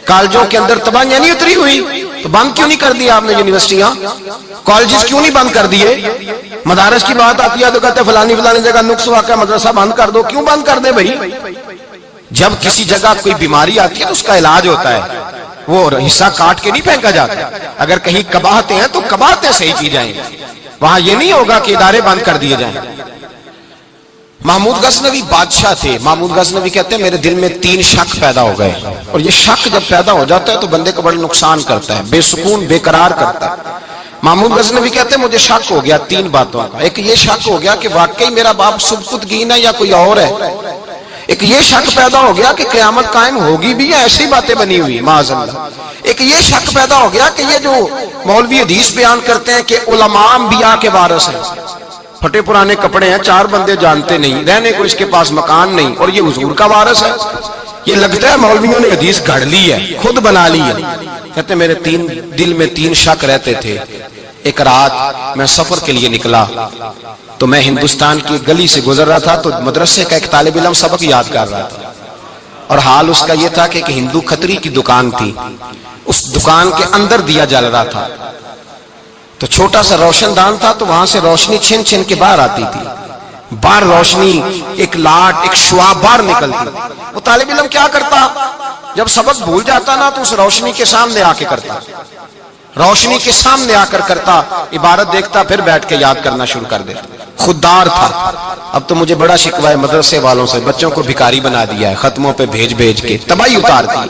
کالجوں کے اندر تباہیاں نہیں اتری ہوئی، تو بند کیوں نہیں کر دیا آپ نے یونیورسٹیاں؟ کالجز کیوں نہیں بند کر دیے؟ مدارس کی بات آتی ہے تو کہتے ہیں فلانی جگہ نقص واقع مدرسہ بند کر دو. کیوں بند کر دیں بھائی؟ جب کسی جگہ کوئی بیماری آتی ہے تو اس کا علاج ہوتا ہے، وہ حصہ کاٹ کے نہیں پھینکا جاتا. اگر کہیں قباحتیں ہیں تو قباحتیں صحیح کی جائیں، وہاں یہ نہیں ہوگا کہ ادارے بند کر دیے جائیں. محمود غزنوی بادشاہ تھے. محمود غزنوی کہتے ہیں میرے دل میں 3 شک پیدا ہو گئے، اور یہ شک جب پیدا ہو جاتا ہے تو بندے کو بڑا نقصان کرتا ہے، بے سکون بے قرار کرتا ہے. محمود غزنوی کہتے ہیں مجھے شک ہو گیا 3 باتوں کا. ایک یہ شک ہو گیا کہ واقعی میرا باپ سبکتگین ہے یا کوئی اور ہے. ایک یہ شک پیدا ہو گیا کہ قیامت قائم ہوگی بھی یا ایسی باتیں بنی ہوئی معاذ اللہ. ایک یہ شک پیدا ہو گیا کہ یہ جو مولوی حدیث بیان کرتے ہیں کہ علماء انبیاء کے وارث ہیں، پھٹے پرانے کپڑے ہیں، 4 بندے جانتے نہیں، رہنے کو اس کے پاس مکان نہیں، اور یہ حضور کا وارث ہے. یہ لگتا ہے مولویوں نے حدیث گھڑ لی ہے، خود بنا لی ہے. کہتے میرے دل میں 3 شک رہتے تھے. ایک رات میں سفر کے لیے نکلا تو میں ہندوستان کی گلی سے گزر رہا تھا، تو مدرسے کا ایک طالب علم سبق یاد کر رہا تھا، اور حال اس کا یہ تھا کہ ایک ہندو کھتری کی دکان تھی، اس دکان کے اندر دیا جل رہا تھا، تو چھوٹا سا روشن دان تھا، تو وہاں سے روشنی چھن چھن کے باہر آتی تھی. باہر روشنی ایک لاٹ ایک شعاع باہر نکلتی. وہ طالب علم کیا کرتا، جب سبق بھول جاتا نا تو اس روشنی کے سامنے آ کے کرتا، روشنی کے سامنے آ کر کرتا، عبارت دیکھتا، پھر بیٹھ کے یاد کرنا شروع کر دیتا. خوددار تھا. اب تو مجھے بڑا شکوہ ہے مدرسے والوں سے، بچوں کو بھکاری بنا دیا ہے، ختموں پہ بھیج کے تباہی اتار دی.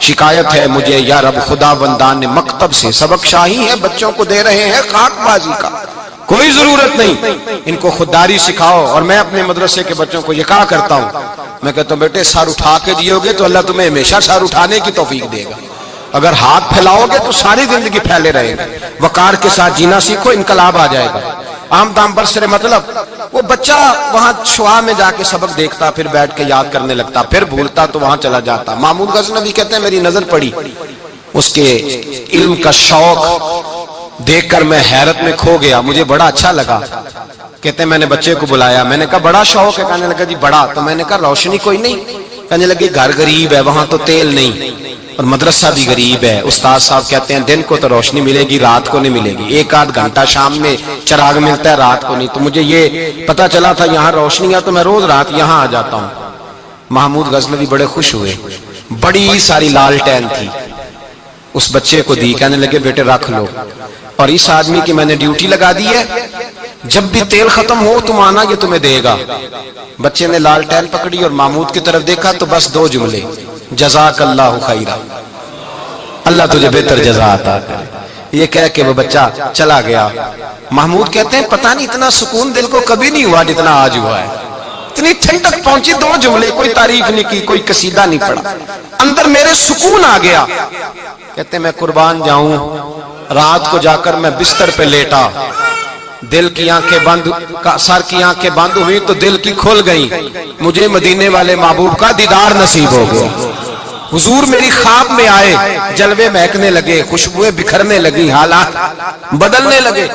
شکایت ہے مجھے یا رب خدا بندان نے مکتب سے سبق شاہی ہے بچوں کو دے رہے ہیں خاک بازی کا، کوئی ضرورت نہیں، ان کو خودداری سکھاؤ. اور میں اپنے مدرسے کے بچوں کو یہ کہا کرتا ہوں، میں کہتا ہوں بیٹے سر اٹھا کے جیو گے تو اللہ تمہیں ہمیشہ سر اٹھانے کی توفیق دے گا، اگر ہاتھ پھیلاؤ گے تو ساری زندگی پھیلے رہے گا. وقار کے ساتھ جینا سیکھو، انقلاب آ جائے گا. عام دام برسر مطلب وہ بچہ وہاں شعاع میں جا کے سبق دیکھتا، پھر بیٹھ کے یاد کرنے لگتا، پھر بھولتا تو وہاں چلا جاتا. محمود غزنوی کہتے ہیں میری نظر پڑی، اس کے علم کا شوق دیکھ کر میں حیرت میں کھو گیا، مجھے بڑا اچھا لگا. کہتے ہیں میں نے بچے کو بلایا، میں نے کہا بڑا شوق ہے؟ کہنے لگا جی بڑا. تو میں نے کہا روشنی کوئی نہیں؟ کہنے لگے گھر غریب ہے، وہاں تو تیل نہیں، اور مدرسہ بھی غریب ہے. استاد صاحب کہتے ہیں دن کو تو روشنی ملے گی، رات کو نہیں ملے گی، 1 آدھ گھنٹہ شام میں چراغ ملتا ہے، رات کو نہیں. تو مجھے یہ پتا چلا تھا یہاں روشنی ہے تو میں روز رات یہاں آ جاتا ہوں. محمود غزنوی بڑے خوش ہوئے. بڑی ساری لالٹین تھی، اس بچے کو دی، کہنے لگے بیٹے رکھ لو، اور اس آدمی کی میں نے ڈیوٹی لگا دی ہے، جب بھی تیل ختم ہو تم آنا، یہ تمہیں دے گا. بچے نے لالٹین پکڑی اور محمود کی طرف دیکھا تو بس 2 جملے، جزاک اللہ خیرہ، اللہ تجھے بہتر جزا عطا کرے. یہ کہہ کے وہ بچہ چلا گیا. محمود کہتے ہیں پتہ نہیں اتنا سکون دل کو کبھی نہیں ہوا جتنا آج ہوا ہے. اتنی ٹھنڈک پہنچی، 2 جملے، کوئی تعریف نہیں کی، کوئی قصیدہ نہیں پڑھا، اندر میرے سکون آ گیا. کہتے ہیں میں قربان جاؤں، رات کو جا کر میں بستر پہ لیٹا، دل کی آنکھیں بند، سر کی آنکھیں بند ہوئی تو دل کی کھل گئی، مجھے مدینے والے محبوب کا دیدار نصیب ہو گیا. حضور میری خواب میں آئے، جلوے مہکنے لگے، خوشبوئیں بکھرنے لگی، حالات بدلنے لگے.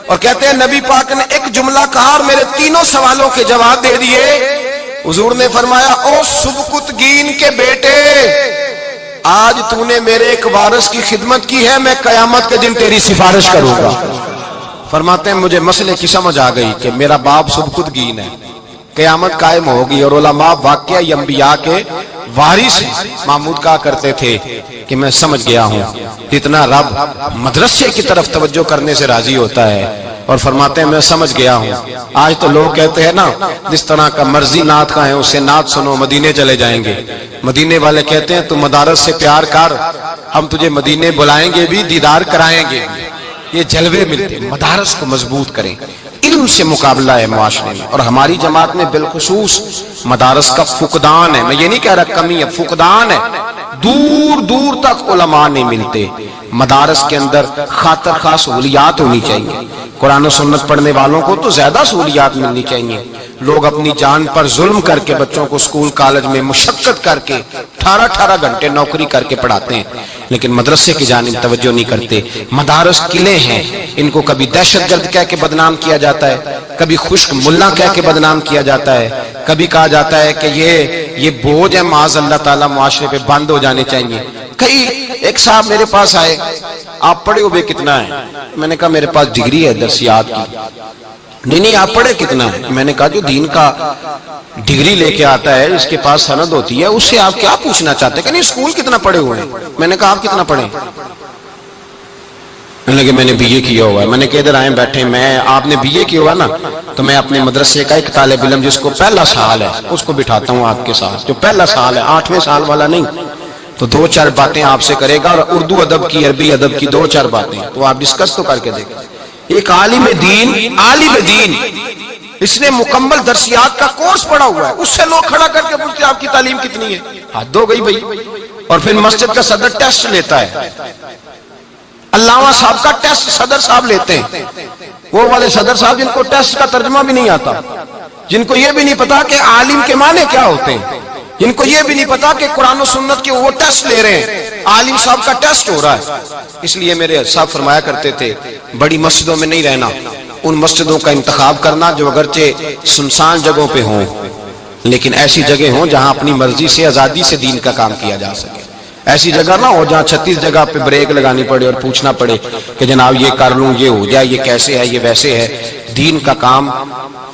اور کہتے ہیں نبی پاک نے ایک جملہ کہا اور میرے 3 سوالوں کے جواب دے دیے. حضور نے فرمایا او سبکتگین کے بیٹے، آج تو نے میرے ایک وارث کی خدمت کی ہے، میں قیامت کے دن تیری سفارش کروں گا۔ فرماتے ہیں مجھے مسئلے کی سمجھ آ گئی کہ میرا باپ سبکتگین ہے، قیامت قائم ہوگی اور علماء واقعہ انبیاء کے وارث ہیں۔ محمود کہا کرتے تھے کہ میں سمجھ گیا ہوں اتنا رب مدرسے کی طرف توجہ کرنے سے راضی ہوتا ہے، اور فرماتے ہیں میں سمجھ گیا ہوں۔ آج تو لوگ کہتے ہیں نا جس طرح کا مرضی نعت کا ہے اسے نعت سنو، مدینے چلے جائیں گے۔ مدینے والے کہتے ہیں تو مدارس سے پیار کر، ہم تجھے مدینے بلائیں گے بھی، دیدار کرائیں گے۔ یہ جلوے ملتے، مدارس کو مضبوط کریں۔ علم سے مقابلہ ہے معاشرے میں، اور ہماری جماعت میں بالخصوص مدارس کا فقدان ہے۔ میں یہ نہیں کہہ رہا کمی ہے، فقدان ہے۔ دور دور تک علماء نہیں ملتے۔ مدارس کے اندر خاطر خواہ سہولیات ہونی چاہیے۔ قرآن و سنت پڑھنے والوں کو تو زیادہ سہولیات ملنی چاہیے۔ لوگ اپنی جان پر ظلم کر کے بچوں کو اسکول کالج میں مشقت کر کے 18 گھنٹے نوکری کر کے پڑھاتے ہیں، لیکن مدرسے کی جانب توجہ نہیں کرتے۔ مدارس قلعے ہیں، ان کو کبھی دہشت گرد کہہ کے بدنام کیا جاتا ہے، کبھی خشک ملا کہہ کے بدنام کیا جاتا ہے، کبھی کہا جاتا ہے کہ یہ بوجھ ہے، معاذ اللہ تعالیٰ معاشرے پہ بند ہو جانے چاہیے۔ ایک صاحب میرے پاس آئے، آپ پڑھے ہوئے کتنا ہے؟ میں نے کہا میرے پاس ڈگری ہے درسیات کی۔ نہیں آپ پڑھے کتنا ہے؟ میں نے کہا جو دین کا ڈگری لے کے آتا ہے، اس کے پاس سند ہوتی ہے، اس سے آپ کیا پوچھنا چاہتے ہیں کہ نہیں اسکول کتنا پڑھے ہوئے ہیں؟ میں نے کہا آپ کتنا پڑھے؟ میں نے بی اے کیا ہوا ہے۔ میں نے کہا ادھر آئیں بیٹھے، آپ نے بی اے کیا ہوا نا، تو میں اپنے مدرسے کا ایک طالب علم جس کو پہلا سال ہے اس کو بٹھاتا ہوں آپ کے ساتھ، جو پہلا سال ہے، 8ویں سال والا نہیں، تو 2-4 باتیں آپ سے کرے گا، اور اردو ادب کی، عربی ادب کی 2-4 باتیں تو آپ ڈسکس تو کر کے دیکھیں۔ ایک عالم دین اس نے مکمل درسیات کا کورس پڑھا ہوا ہے، اس سے لوگ کھڑا کر کے پوچھتے آپ کی تعلیم کتنی ہے؟ حد ہو گئی بھائی۔ اور پھر مسجد کا صدر ٹیسٹ لیتا ہے، علامہ صاحب کا ٹیسٹ صدر صاحب لیتے ہیں، وہ والے صدر صاحب جن کو ٹیسٹ کا ترجمہ بھی نہیں آتا، جن کو یہ بھی نہیں پتا کہ عالم کے معنی کیا ہوتے ہیں، جن کو یہ بھی نہیں پتا کہ قرآن و سنت کے وہ ٹیسٹ لے رہے ہیں، عالم صاحب کا ٹیسٹ ہو رہا ہے۔ اس لیے میرے صاحب فرمایا کرتے تھے بڑی مسجدوں میں نہیں رہنا، ان مسجدوں کا انتخاب کرنا جو اگرچہ سنسان جگہوں پہ ہوں لیکن ایسی جگہ ہوں جہاں اپنی مرضی سے آزادی سے دین کا کام کیا جا سکے۔ ایسی جگہ نہ ہو جہاں 36 جگہ پہ بریک لگانی پڑے اور پوچھنا پڑے کہ جناب یہ کر لوں، یہ ہو جائے، یہ کیسے ہے، یہ ویسے ہے۔ دین کا کام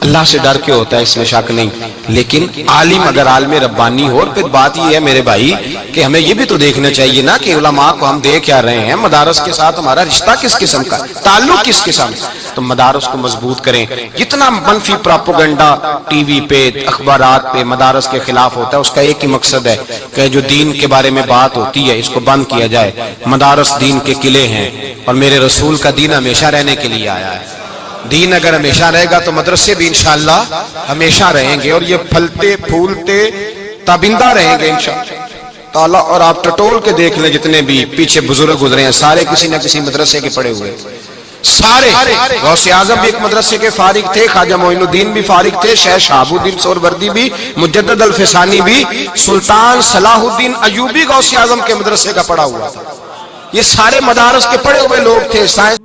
اللہ سے ڈر کے ہوتا ہے، اس میں شک نہیں، لیکن عالم اگر عالم ربانی ہو، اور پھر بات یہ ہے میرے بھائی کہ ہمیں یہ بھی تو دیکھنا چاہیے نا کہ علماء کو ہم دے کیا رہے ہیں، مدارس کے ساتھ ہمارا رشتہ کس قسم کا، تعلق کس قسم کا۔ تو مدارس کو مضبوط کریں۔ جتنا منفی پراپوگنڈا ٹی وی پہ، اخبارات پہ مدارس کے خلاف ہوتا ہے، اس کا ایک ہی مقصد ہے کہ جو دین کے بارے میں بات ہوتی ہے اس کو بند کیا جائے۔ مدارس دین کے قلعے ہیں، اور میرے رسول کا دین ہمیشہ رہنے کے لیے آیا ہے۔ دین اگر ہمیشہ رہے گا تو مدرسے بھی انشاءاللہ ہمیشہ رہیں گے، اور یہ پھلتے پھولتے تابندہ رہیں گے انشاءاللہ تعالیٰ۔ اور آپ ٹٹول کے دیکھ لیں جتنے بھی پیچھے بزرگ گزرے ہیں، سارے کسی نہ کسی مدرسے کے پڑھے ہوئے، سارے۔ غوث اعظم بھی ایک مدرسے کے فارغ تھے، خواجہ معین الدین بھی فارغ تھے، شیخ شہاب الدین سہروردی بھی، مجدد الفسانی بھی، سلطان صلاح الدین ایوبی غوث اعظم کے مدرسے کا پڑھا ہوا تھا۔ یہ سارے مدارس کے پڑھے ہوئے لوگ تھے۔ سائنس